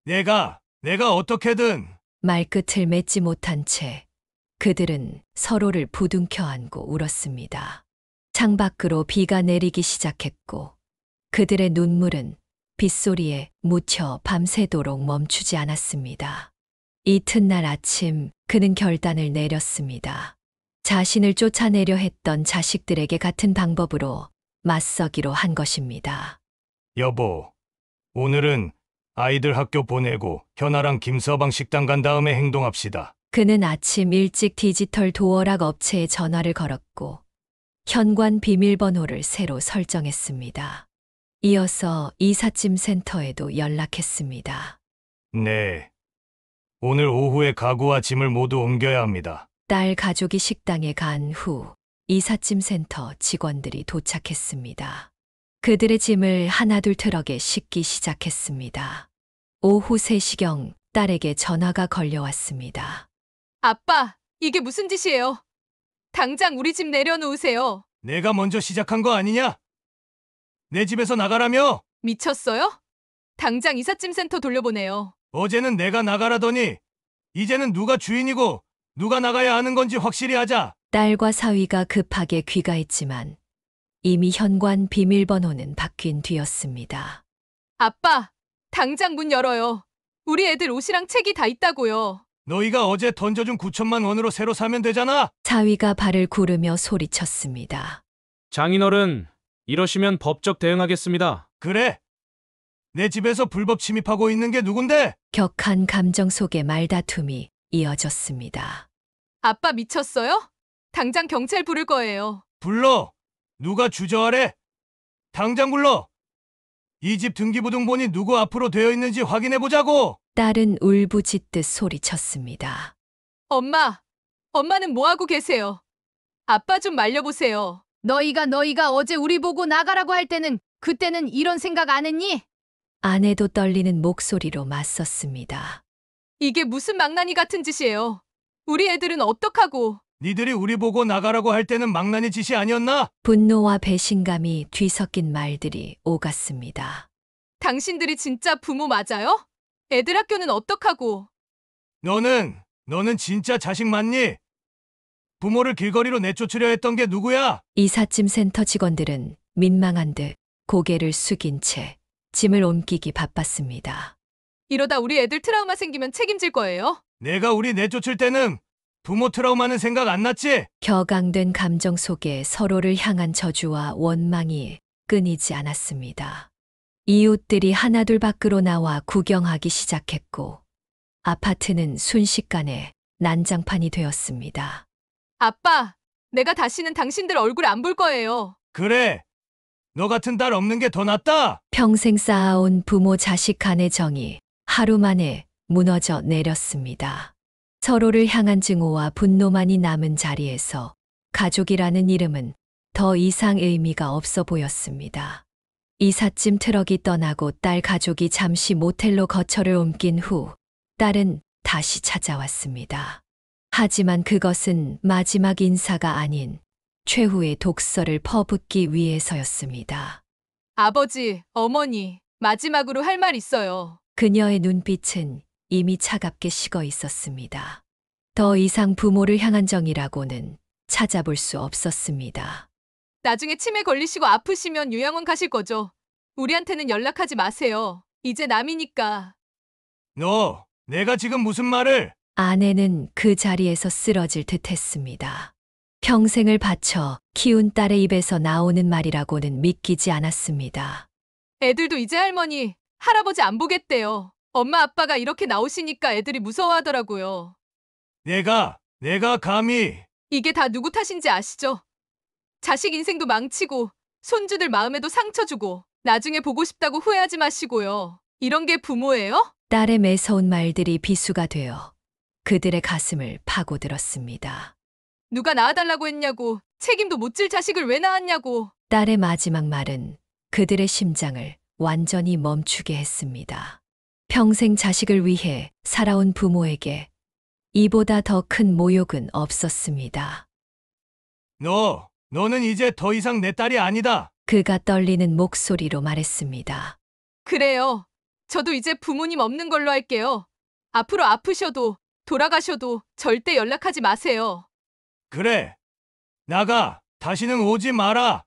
내가 어떻게든. 말끝을 맺지 못한 채 그들은 서로를 부둥켜 안고 울었습니다. 창밖으로 비가 내리기 시작했고 그들의 눈물은 빗소리에 묻혀 밤새도록 멈추지 않았습니다. 이튿날 아침 그는 결단을 내렸습니다. 자신을 쫓아내려 했던 자식들에게 같은 방법으로 맞서기로 한 것입니다. 여보, 오늘은 아이들 학교 보내고 현아랑 김서방 식당 간 다음에 행동합시다. 그는 아침 일찍 디지털 도어락 업체에 전화를 걸었고 현관 비밀번호를 새로 설정했습니다. 이어서 이삿짐 센터에도 연락했습니다. 네. 오늘 오후에 가구와 짐을 모두 옮겨야 합니다. 딸 가족이 식당에 간 후 이삿짐 센터 직원들이 도착했습니다. 그들의 짐을 하나둘 트럭에 싣기 시작했습니다. 오후 3시경 딸에게 전화가 걸려왔습니다. 아빠, 이게 무슨 짓이에요? 당장 우리 집 내려놓으세요. 내가 먼저 시작한 거 아니냐? 내 집에서 나가라며? 미쳤어요? 당장 이삿짐 센터 돌려보내요. 어제는 내가 나가라더니 이제는 누가 주인이고 누가 나가야 하는 건지 확실히 하자. 딸과 사위가 급하게 귀가했지만 이미 현관 비밀번호는 바뀐 뒤였습니다. 아빠, 당장 문 열어요. 우리 애들 옷이랑 책이 다 있다고요. 너희가 어제 던져준 9천만 원으로 새로 사면 되잖아. 사위가 발을 구르며 소리쳤습니다. 장인어른, 이러시면 법적 대응하겠습니다. 그래. 내 집에서 불법 침입하고 있는 게 누군데? 격한 감정 속에 말다툼이 이어졌습니다. 아빠 미쳤어요? 당장 경찰 부를 거예요. 불러. 누가 주저하래? 당장 불러. 이 집 등기부등본이 누구 앞으로 되어 있는지 확인해 보자고. 딸은 울부짖듯 소리쳤습니다. 엄마는 뭐 하고 계세요? 아빠 좀 말려보세요. 너희가 어제 우리 보고 나가라고 할 때는 그때는 이런 생각 안 했니? 아내도 떨리는 목소리로 맞섰습니다. 이게 무슨 망나니 같은 짓이에요. 우리 애들은 어떡하고. 니들이 우리 보고 나가라고 할 때는 망나니 짓이 아니었나? 분노와 배신감이 뒤섞인 말들이 오갔습니다. 당신들이 진짜 부모 맞아요? 애들 학교는 어떡하고. 너는 진짜 자식 맞니? 부모를 길거리로 내쫓으려 했던 게 누구야? 이삿짐 센터 직원들은 민망한 듯 고개를 숙인 채 짐을 옮기기 바빴습니다. 이러다 우리 애들 트라우마 생기면 책임질 거예요? 내가 우리 내쫓을 때는 부모 트라우마는 생각 안 났지? 격앙된 감정 속에 서로를 향한 저주와 원망이 끊이지 않았습니다. 이웃들이 하나둘 밖으로 나와 구경하기 시작했고 아파트는 순식간에 난장판이 되었습니다. 아빠, 내가 다시는 당신들 얼굴 안 볼 거예요. 그래. 너 같은 딸 없는 게 더 낫다. 평생 쌓아온 부모 자식 간의 정이 하루 만에 무너져 내렸습니다. 서로를 향한 증오와 분노만이 남은 자리에서 가족이라는 이름은 더 이상 의미가 없어 보였습니다. 이삿짐 트럭이 떠나고 딸 가족이 잠시 모텔로 거처를 옮긴 후 딸은 다시 찾아왔습니다. 하지만 그것은 마지막 인사가 아닌 최후의 독서를 퍼붓기 위해서였습니다. 아버지, 어머니, 마지막으로 할 말 있어요. 그녀의 눈빛은 이미 차갑게 식어 있었습니다. 더 이상 부모를 향한 정이라고는 찾아볼 수 없었습니다. 나중에 치매 걸리시고 아프시면 요양원 가실 거죠? 우리한테는 연락하지 마세요. 이제 남이니까. 내가 지금 무슨 말을? 아내는 그 자리에서 쓰러질 듯 했습니다. 평생을 바쳐 키운 딸의 입에서 나오는 말이라고는 믿기지 않았습니다. 애들도 이제 할머니, 할아버지 안 보겠대요. 엄마 아빠가 이렇게 나오시니까 애들이 무서워하더라고요. 내가 감히. 이게 다 누구 탓인지 아시죠? 자식 인생도 망치고 손주들 마음에도 상처 주고 나중에 보고 싶다고 후회하지 마시고요. 이런 게 부모예요? 딸의 매서운 말들이 비수가 되어 그들의 가슴을 파고들었습니다. 누가 낳아달라고 했냐고, 책임도 못 질 자식을 왜 낳았냐고. 딸의 마지막 말은 그들의 심장을 완전히 멈추게 했습니다. 평생 자식을 위해 살아온 부모에게 이보다 더 큰 모욕은 없었습니다. 너는 이제 더 이상 내 딸이 아니다. 그가 떨리는 목소리로 말했습니다. 그래요. 저도 이제 부모님 없는 걸로 할게요. 앞으로 아프셔도 돌아가셔도 절대 연락하지 마세요. 그래. 나가. 다시는 오지 마라.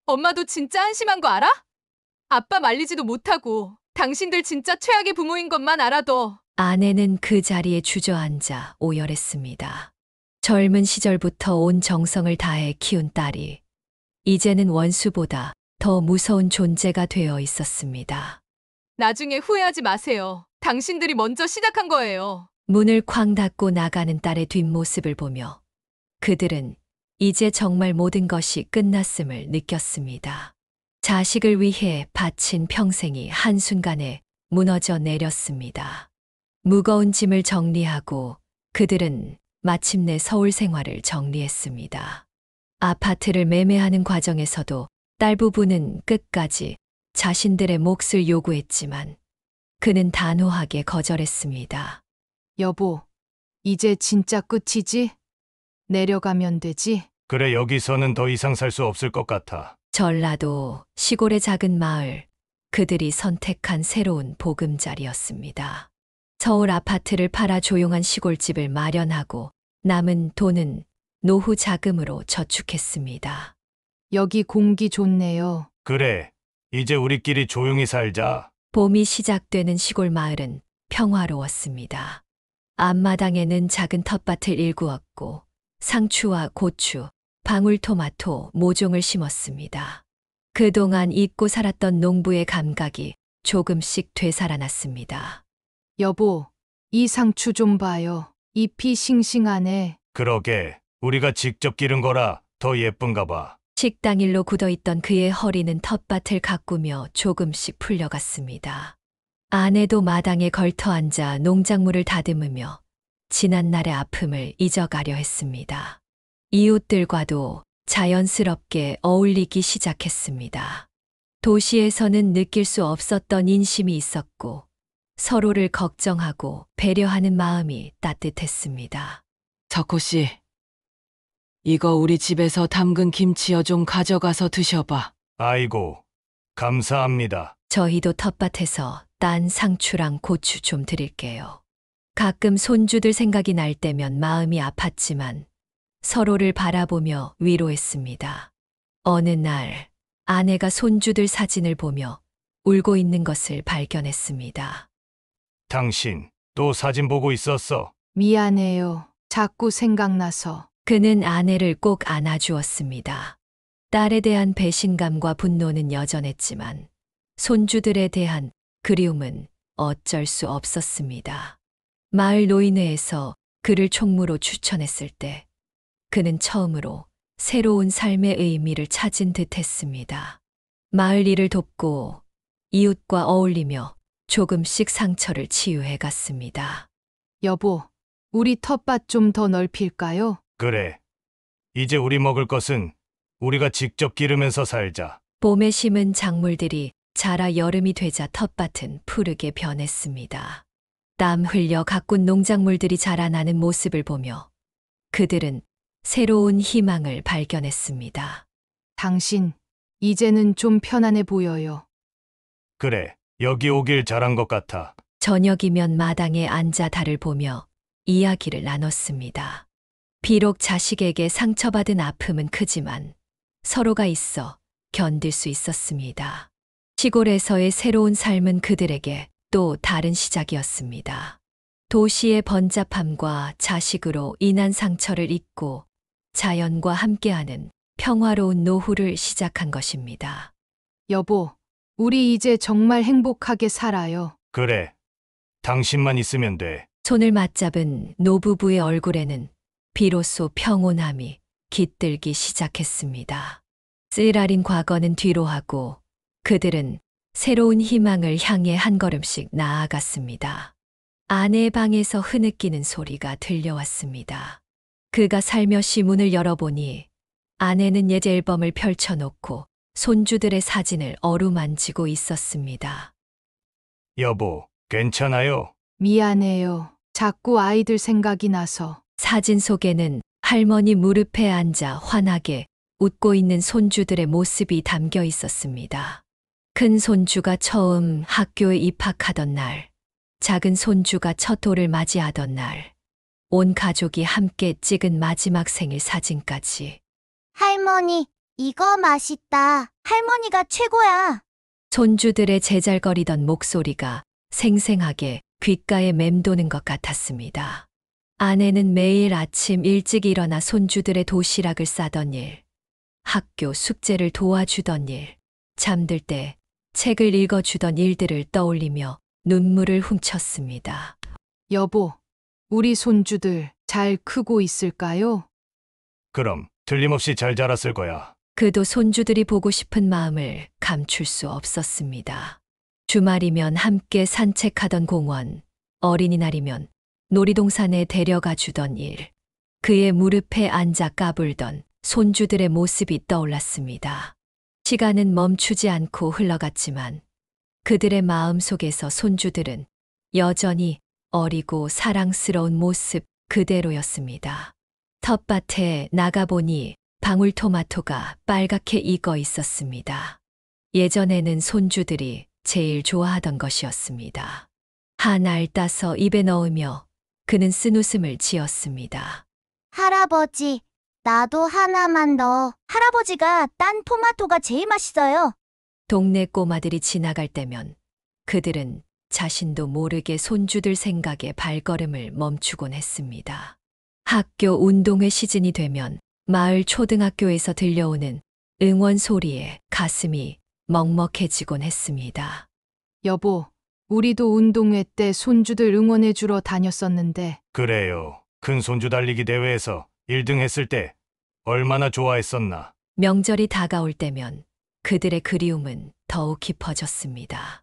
엄마도 진짜 한심한 거 알아? 아빠 말리지도 못하고 당신들 진짜 최악의 부모인 것만 알아도. 아내는 그 자리에 주저앉아 오열했습니다. 젊은 시절부터 온 정성을 다해 키운 딸이 이제는 원수보다 더 무서운 존재가 되어 있었습니다. 나중에 후회하지 마세요. 당신들이 먼저 시작한 거예요. 문을 쾅 닫고 나가는 딸의 뒷모습을 보며 그들은 이제 정말 모든 것이 끝났음을 느꼈습니다. 자식을 위해 바친 평생이 한순간에 무너져 내렸습니다. 무거운 짐을 정리하고 그들은 마침내 서울 생활을 정리했습니다. 아파트를 매매하는 과정에서도 딸 부부는 끝까지 자신들의 몫을 요구했지만 그는 단호하게 거절했습니다. 여보, 이제 진짜 끝이지? 내려가면 되지? 그래, 여기서는 더 이상 살 수 없을 것 같아. 전라도 시골의 작은 마을, 그들이 선택한 새로운 보금자리였습니다. 서울 아파트를 팔아 조용한 시골집을 마련하고 남은 돈은 노후 자금으로 저축했습니다. 여기 공기 좋네요. 그래. 이제 우리끼리 조용히 살자. 봄이 시작되는 시골 마을은 평화로웠습니다. 앞마당에는 작은 텃밭을 일구었고 상추와 고추, 방울토마토, 모종을 심었습니다. 그동안 잊고 살았던 농부의 감각이 조금씩 되살아났습니다. 여보, 이 상추 좀 봐요. 잎이 싱싱하네. 그러게. 우리가 직접 기른 거라 더 예쁜가 봐. 식당 일로 굳어있던 그의 허리는 텃밭을 가꾸며 조금씩 풀려갔습니다. 아내도 마당에 걸터 앉아 농작물을 다듬으며 지난날의 아픔을 잊어가려 했습니다. 이웃들과도 자연스럽게 어울리기 시작했습니다. 도시에서는 느낄 수 없었던 인심이 있었고 서로를 걱정하고 배려하는 마음이 따뜻했습니다. 석호 씨, 이거 우리 집에서 담근 김치여 좀 가져가서 드셔봐. 아이고, 감사합니다. 저희도 텃밭에서 딴 상추랑 고추 좀 드릴게요. 가끔 손주들 생각이 날 때면 마음이 아팠지만 서로를 바라보며 위로했습니다. 어느 날 아내가 손주들 사진을 보며 울고 있는 것을 발견했습니다. 당신, 또 사진 보고 있었어? 미안해요. 자꾸 생각나서. 그는 아내를 꼭 안아주었습니다. 딸에 대한 배신감과 분노는 여전했지만 손주들에 대한 그리움은 어쩔 수 없었습니다. 마을 노인회에서 그를 총무로 추천했을 때 그는 처음으로 새로운 삶의 의미를 찾은 듯 했습니다. 마을 일을 돕고 이웃과 어울리며 조금씩 상처를 치유해 갔습니다. 여보, 우리 텃밭 좀 더 넓힐까요? 그래. 이제 우리 먹을 것은 우리가 직접 기르면서 살자. 봄에 심은 작물들이 자라 여름이 되자 텃밭은 푸르게 변했습니다. 땀 흘려 가꾼 농작물들이 자라나는 모습을 보며 그들은 새로운 희망을 발견했습니다. 당신, 이제는 좀 편안해 보여요. 그래. 여기 오길 잘한 것 같아. 저녁이면 마당에 앉아 달을 보며 이야기를 나눴습니다. 비록 자식에게 상처받은 아픔은 크지만 서로가 있어 견딜 수 있었습니다. 시골에서의 새로운 삶은 그들에게 또 다른 시작이었습니다. 도시의 번잡함과 자식으로 인한 상처를 잊고 자연과 함께하는 평화로운 노후를 시작한 것입니다. 여보, 우리 이제 정말 행복하게 살아요. 그래. 당신만 있으면 돼. 손을 맞잡은 노부부의 얼굴에는 비로소 평온함이 깃들기 시작했습니다. 쓰라린 과거는 뒤로 하고 그들은 새로운 희망을 향해 한 걸음씩 나아갔습니다. 아내의 방에서 흐느끼는 소리가 들려왔습니다. 그가 살며시 문을 열어보니 아내는 옛 앨범을 펼쳐놓고 손주들의 사진을 어루만지고 있었습니다. 여보, 괜찮아요? 미안해요. 자꾸 아이들 생각이 나서. 사진 속에는 할머니 무릎에 앉아 환하게 웃고 있는 손주들의 모습이 담겨 있었습니다. 큰 손주가 처음 학교에 입학하던 날, 작은 손주가 첫 돌을 맞이하던 날, 온 가족이 함께 찍은 마지막 생일 사진까지. 할머니, 이거 맛있다. 할머니가 최고야. 손주들의 제잘거리던 목소리가 생생하게 귓가에 맴도는 것 같았습니다. 아내는 매일 아침 일찍 일어나 손주들의 도시락을 싸던 일, 학교 숙제를 도와주던 일, 잠들 때 책을 읽어주던 일들을 떠올리며 눈물을 훔쳤습니다. 여보, 우리 손주들 잘 크고 있을까요? 그럼 틀림없이 잘 자랐을 거야. 그도 손주들이 보고 싶은 마음을 감출 수 없었습니다. 주말이면 함께 산책하던 공원, 어린이날이면 놀이동산에 데려가 주던 일, 그의 무릎에 앉아 까불던 손주들의 모습이 떠올랐습니다. 시간은 멈추지 않고 흘러갔지만 그들의 마음 속에서 손주들은 여전히 어리고 사랑스러운 모습 그대로였습니다. 텃밭에 나가보니 방울토마토가 빨갛게 익어 있었습니다. 예전에는 손주들이 제일 좋아하던 것이었습니다. 한 알 따서 입에 넣으며 그는 쓴웃음을 지었습니다. 할아버지, 나도 하나만 넣어. 할아버지가 딴 토마토가 제일 맛있어요. 동네 꼬마들이 지나갈 때면 그들은 자신도 모르게 손주들 생각에 발걸음을 멈추곤 했습니다. 학교 운동회 시즌이 되면 마을 초등학교에서 들려오는 응원 소리에 가슴이 먹먹해지곤 했습니다. 여보, 우리도 운동회 때 손주들 응원해 주러 다녔었는데 그래요. 큰 손주 달리기 대회에서 1등 했을 때 얼마나 좋아했었나. 명절이 다가올 때면 그들의 그리움은 더욱 깊어졌습니다.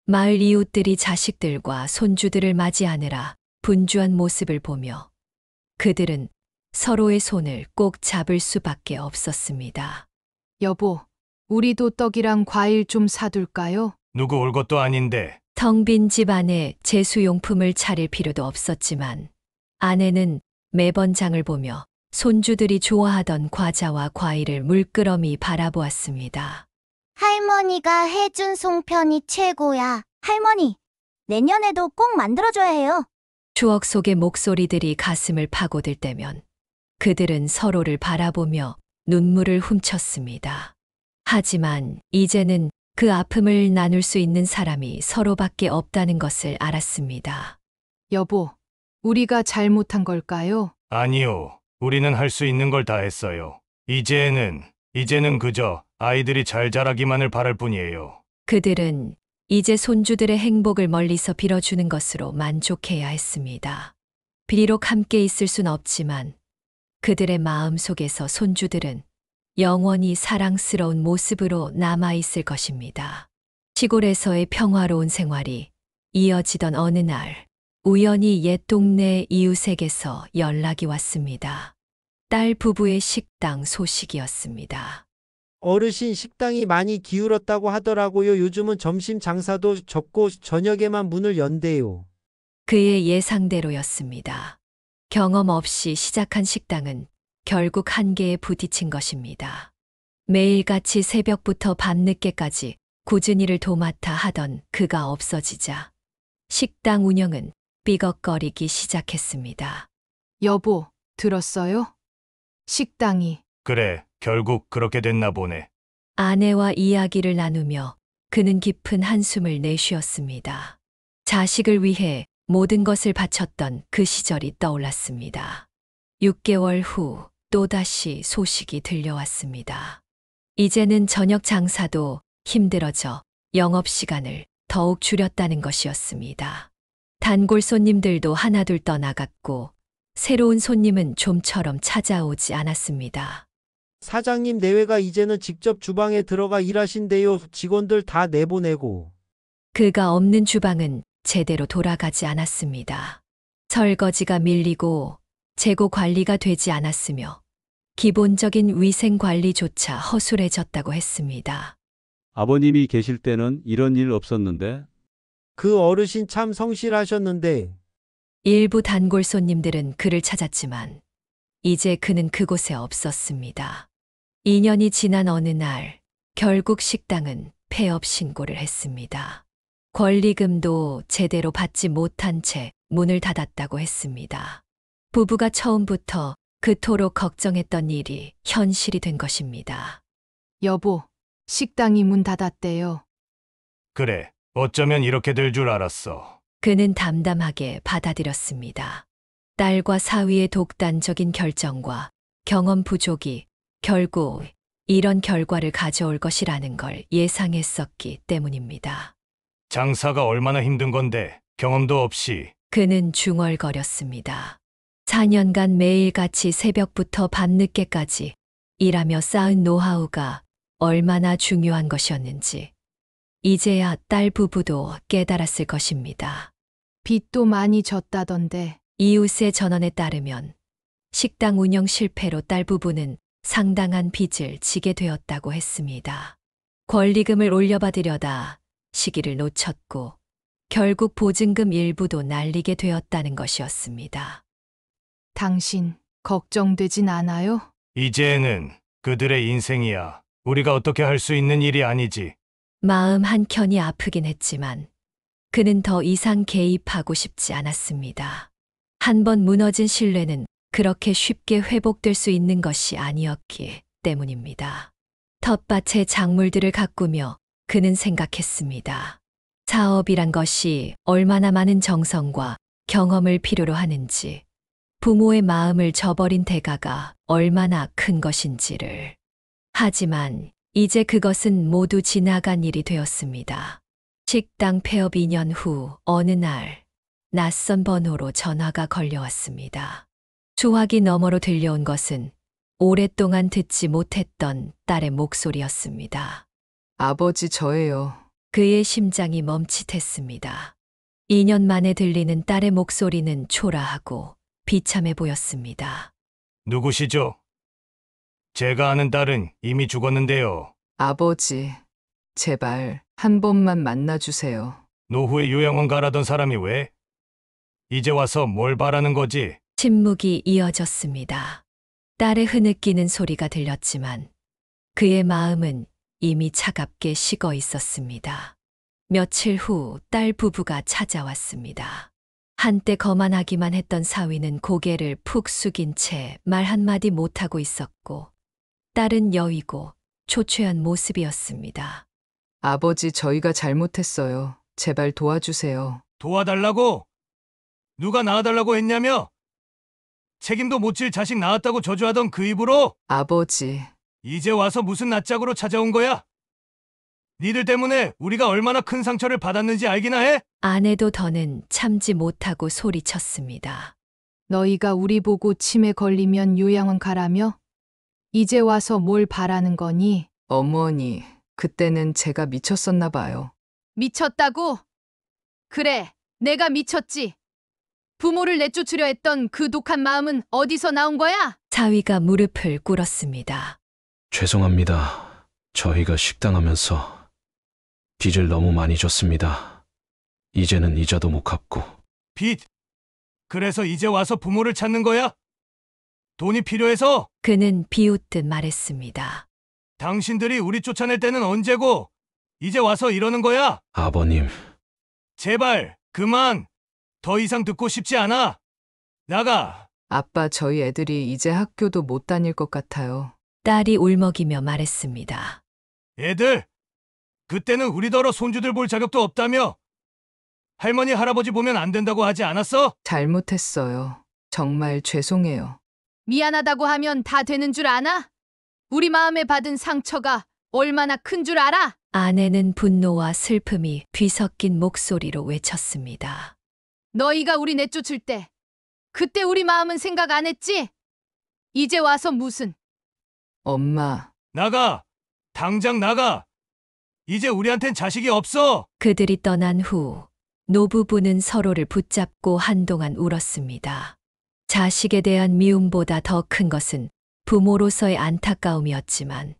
마을 이웃들이 자식들과 손주들을 맞이하느라 분주한 모습을 보며 그들은 서로의 손을 꼭 잡을 수밖에 없었습니다. 여보, 우리도 떡이랑 과일 좀 사둘까요? 누구 올 것도 아닌데. 텅 빈 집 안에 제수용품을 차릴 필요도 없었지만 아내는 매번 장을 보며 손주들이 좋아하던 과자와 과일을 물끄러미 바라보았습니다. 할머니가 해준 송편이 최고야. 할머니, 내년에도 꼭 만들어줘야 해요. 추억 속의 목소리들이 가슴을 파고들 때면 그들은 서로를 바라보며 눈물을 훔쳤습니다. 하지만 이제는 그 아픔을 나눌 수 있는 사람이 서로밖에 없다는 것을 알았습니다. 여보, 우리가 잘못한 걸까요? 아니요. 우리는 할 수 있는 걸 다 했어요. 이제는 그저 아이들이 잘 자라기만을 바랄 뿐이에요. 그들은 이제 손주들의 행복을 멀리서 빌어주는 것으로 만족해야 했습니다. 비록 함께 있을 순 없지만 그들의 마음 속에서 손주들은 영원히 사랑스러운 모습으로 남아있을 것입니다. 시골에서의 평화로운 생활이 이어지던 어느 날, 우연히 옛 동네 이웃에게서 연락이 왔습니다. 딸 부부의 식당 소식이었습니다. 어르신 식당이 많이 기울었다고 하더라고요. 요즘은 점심 장사도 접고 저녁에만 문을 연대요. 그의 예상대로였습니다. 경험 없이 시작한 식당은 결국 한계에 부딪힌 것입니다. 매일같이 새벽부터 밤늦게까지 굳은 일을 도맡아 하던 그가 없어지자 식당 운영은 삐걱거리기 시작했습니다. 여보, 들었어요? 식당이 그래, 결국 그렇게 됐나 보네. 아내와 이야기를 나누며 그는 깊은 한숨을 내쉬었습니다. 자식을 위해 모든 것을 바쳤던 그 시절이 떠올랐습니다. 6개월 후 또다시 소식이 들려왔습니다. 이제는 저녁 장사도 힘들어져 영업시간을 더욱 줄였다는 것이었습니다. 단골 손님들도 하나둘 떠나갔고 새로운 손님은 좀처럼 찾아오지 않았습니다. 사장님 내외가 이제는 직접 주방에 들어가 일하신대요. 직원들 다 내보내고. 그가 없는 주방은 제대로 돌아가지 않았습니다. 설거지가 밀리고 재고 관리가 되지 않았으며 기본적인 위생 관리조차 허술해졌다고 했습니다. 아버님이 계실 때는 이런 일 없었는데. 그 어르신 참 성실하셨는데. 일부 단골 손님들은 그를 찾았지만 이제 그는 그곳에 없었습니다. 2년이 지난 어느 날 결국 식당은 폐업 신고를 했습니다. 권리금도 제대로 받지 못한 채 문을 닫았다고 했습니다. 부부가 처음부터 그토록 걱정했던 일이 현실이 된 것입니다. 여보, 식당이 문 닫았대요. 그래, 어쩌면 이렇게 될 줄 알았어. 그는 담담하게 받아들였습니다. 딸과 사위의 독단적인 결정과 경험 부족이 결국 이런 결과를 가져올 것이라는 걸 예상했었기 때문입니다. 장사가 얼마나 힘든 건데 경험도 없이. 그는 중얼거렸습니다. 4년간 매일같이 새벽부터 밤늦게까지 일하며 쌓은 노하우가 얼마나 중요한 것이었는지 이제야 딸 부부도 깨달았을 것입니다. 빚도 많이 졌다던데. 이웃의 전언에 따르면 식당 운영 실패로 딸 부부는 상당한 빚을 지게 되었다고 했습니다. 권리금을 올려받으려다 시기를 놓쳤고 결국 보증금 일부도 날리게 되었다는 것이었습니다. 당신 걱정되진 않아요? 이제는 그들의 인생이야. 우리가 어떻게 할 수 있는 일이 아니지. 마음 한켠이 아프긴 했지만 그는 더 이상 개입하고 싶지 않았습니다. 한 번 무너진 신뢰는 그렇게 쉽게 회복될 수 있는 것이 아니었기 때문입니다. 텃밭의 작물들을 가꾸며 그는 생각했습니다. 사업이란 것이 얼마나 많은 정성과 경험을 필요로 하는지, 부모의 마음을 저버린 대가가 얼마나 큰 것인지를. 하지만 이제 그것은 모두 지나간 일이 되었습니다. 식당 폐업 2년 후 어느 날 낯선 번호로 전화가 걸려왔습니다. 수화기 너머로 들려온 것은 오랫동안 듣지 못했던 딸의 목소리였습니다. 아버지 저예요. 그의 심장이 멈칫했습니다. 2년 만에 들리는 딸의 목소리는 초라하고 비참해 보였습니다. 누구시죠? 제가 아는 딸은 이미 죽었는데요. 아버지, 제발 한 번만 만나주세요. 노후에 요양원 가라던 사람이 왜? 이제 와서 뭘 바라는 거지? 침묵이 이어졌습니다. 딸의 흐느끼는 소리가 들렸지만 그의 마음은 이미 차갑게 식어 있었습니다. 며칠 후 딸 부부가 찾아왔습니다. 한때 거만하기만 했던 사위는 고개를 푹 숙인 채 말 한마디 못하고 있었고 딸은 여위고 초췌한 모습이었습니다. 아버지 저희가 잘못했어요. 제발 도와주세요. 도와달라고? 누가 낳아달라고 했냐며? 책임도 못 질 자식 낳았다고 저주하던 그 입으로? 아버지, 이제 와서 무슨 낯짝으로 찾아온 거야? 니들 때문에 우리가 얼마나 큰 상처를 받았는지 알기나 해? 아내도 더는 참지 못하고 소리쳤습니다. 너희가 우리 보고 치매 걸리면 요양원 가라며? 이제 와서 뭘 바라는 거니? 어머니, 그때는 제가 미쳤었나 봐요. 미쳤다고? 그래, 내가 미쳤지. 부모를 내쫓으려 했던 그 독한 마음은 어디서 나온 거야? 사위가 무릎을 꿇었습니다. 죄송합니다. 저희가 식당하면서 빚을 너무 많이 졌습니다. 이제는 이자도 못 갚고. 빚? 그래서 이제 와서 부모를 찾는 거야? 돈이 필요해서? 그는 비웃듯 말했습니다. 당신들이 우리 쫓아낼 때는 언제고 이제 와서 이러는 거야? 아버님, 제발 그만. 더 이상 듣고 싶지 않아. 나가. 아빠 저희 애들이 이제 학교도 못 다닐 것 같아요. 딸이 울먹이며 말했습니다. 애들, 그때는 우리더러 손주들 볼 자격도 없다며? 할머니 할아버지 보면 안 된다고 하지 않았어? 잘못했어요. 정말 죄송해요. 미안하다고 하면 다 되는 줄 아나? 우리 마음에 받은 상처가 얼마나 큰 줄 알아? 아내는 분노와 슬픔이 뒤섞인 목소리로 외쳤습니다. 너희가 우리 내쫓을 때 그때 우리 마음은 생각 안 했지? 이제 와서 무슨? 엄마, 나가. 당장 나가. 이제 우리한텐 자식이 없어. 그들이 떠난 후 노부부는 서로를 붙잡고 한동안 울었습니다. 자식에 대한 미움보다 더 큰 것은 부모로서의 안타까움이었지만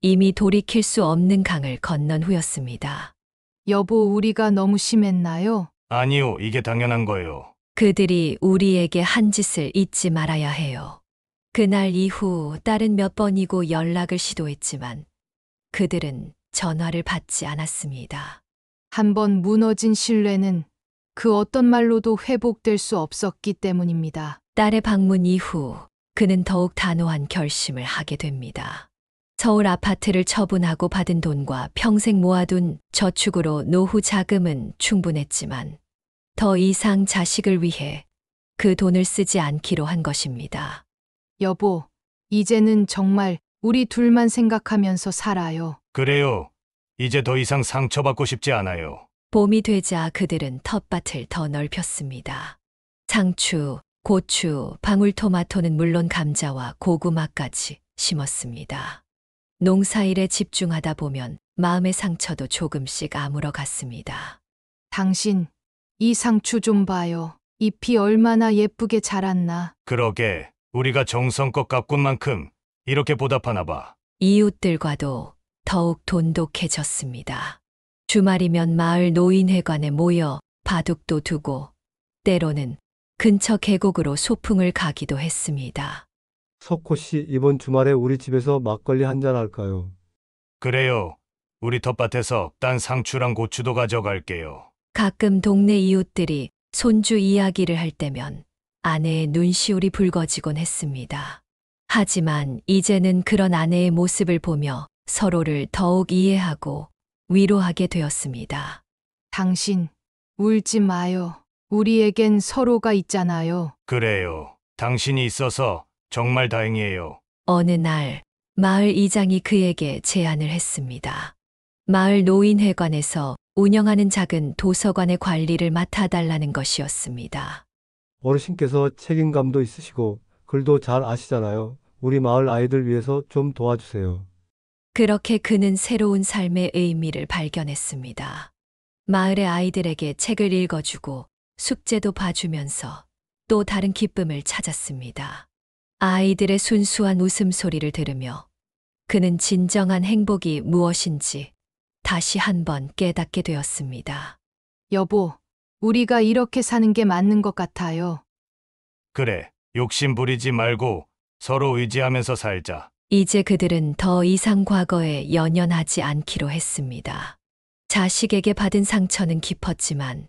이미 돌이킬 수 없는 강을 건넌 후였습니다. 여보, 우리가 너무 심했나요? 아니요, 이게 당연한 거예요. 그들이 우리에게 한 짓을 잊지 말아야 해요. 그날 이후 딸은 몇 번이고 연락을 시도했지만 그들은 전화를 받지 않았습니다. 한번 무너진 신뢰는 그 어떤 말로도 회복될 수 없었기 때문입니다. 딸의 방문 이후 그는 더욱 단호한 결심을 하게 됩니다. 서울 아파트를 처분하고 받은 돈과 평생 모아둔 저축으로 노후 자금은 충분했지만 더 이상 자식을 위해 그 돈을 쓰지 않기로 한 것입니다. 여보, 이제는 정말 우리 둘만 생각하면서 살아요. 그래요. 이제 더 이상 상처받고 싶지 않아요. 봄이 되자 그들은 텃밭을 더 넓혔습니다. 상추, 고추, 방울토마토는 물론 감자와 고구마까지 심었습니다. 농사일에 집중하다 보면 마음의 상처도 조금씩 아물어 갔습니다. 당신, 이 상추 좀 봐요. 잎이 얼마나 예쁘게 자랐나. 그러게 우리가 정성껏 가꾼 만큼 이렇게 보답하나 봐. 이웃들과도 더욱 돈독해졌습니다. 주말이면 마을 노인회관에 모여 바둑도 두고 때로는 근처 계곡으로 소풍을 가기도 했습니다. 석호 씨, 이번 주말에 우리 집에서 막걸리 한잔 할까요? 그래요. 우리 텃밭에서 딴 상추랑 고추도 가져갈게요. 가끔 동네 이웃들이 손주 이야기를 할 때면 아내의 눈시울이 붉어지곤 했습니다. 하지만 이제는 그런 아내의 모습을 보며 서로를 더욱 이해하고 위로하게 되었습니다. 당신, 울지 마요. 우리에겐 서로가 있잖아요. 그래요. 당신이 있어서 정말 다행이에요. 어느 날 마을 이장이 그에게 제안을 했습니다. 마을 노인회관에서 운영하는 작은 도서관의 관리를 맡아달라는 것이었습니다. 어르신께서 책임감도 있으시고 글도 잘 아시잖아요. 우리 마을 아이들 위해서 좀 도와주세요. 그렇게 그는 새로운 삶의 의미를 발견했습니다. 마을의 아이들에게 책을 읽어주고 숙제도 봐주면서 또 다른 기쁨을 찾았습니다. 아이들의 순수한 웃음소리를 들으며 그는 진정한 행복이 무엇인지 다시 한번 깨닫게 되었습니다. 여보, 우리가 이렇게 사는 게 맞는 것 같아요. 그래, 욕심 부리지 말고 서로 의지하면서 살자. 이제 그들은 더 이상 과거에 연연하지 않기로 했습니다. 자식에게 받은 상처는 깊었지만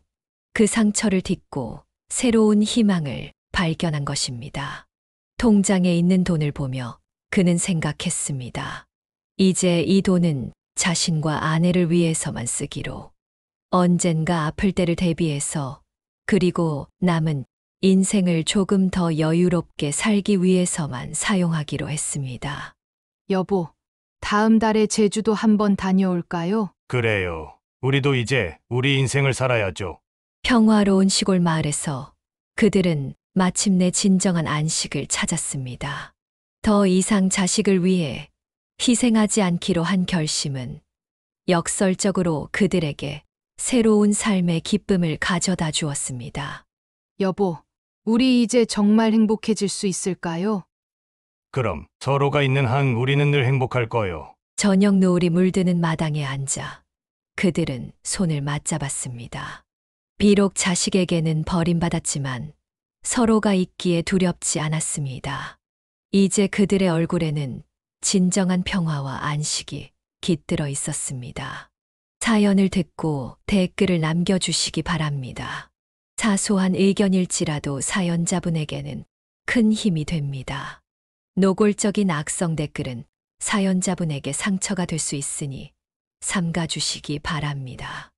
그 상처를 딛고 새로운 희망을 발견한 것입니다. 통장에 있는 돈을 보며 그는 생각했습니다. 이제 이 돈은 자신과 아내를 위해서만 쓰기로, 언젠가 아플 때를 대비해서, 그리고 남은 인생을 조금 더 여유롭게 살기 위해서만 사용하기로 했습니다. 여보, 다음 달에 제주도 한번 다녀올까요? 그래요. 우리도 이제 우리 인생을 살아야죠. 평화로운 시골 마을에서 그들은 마침내 진정한 안식을 찾았습니다. 더 이상 자식을 위해 희생하지 않기로 한 결심은 역설적으로 그들에게 새로운 삶의 기쁨을 가져다 주었습니다. 여보, 우리 이제 정말 행복해질 수 있을까요? 그럼 서로가 있는 한 우리는 늘 행복할 거요. 저녁 노을이 물드는 마당에 앉아 그들은 손을 맞잡았습니다. 비록 자식에게는 버림받았지만 서로가 있기에 두렵지 않았습니다. 이제 그들의 얼굴에는 진정한 평화와 안식이 깃들어 있었습니다. 사연을 듣고 댓글을 남겨주시기 바랍니다. 사소한 의견일지라도 사연자분에게는 큰 힘이 됩니다. 노골적인 악성 댓글은 사연자분에게 상처가 될 수 있으니 삼가주시기 바랍니다.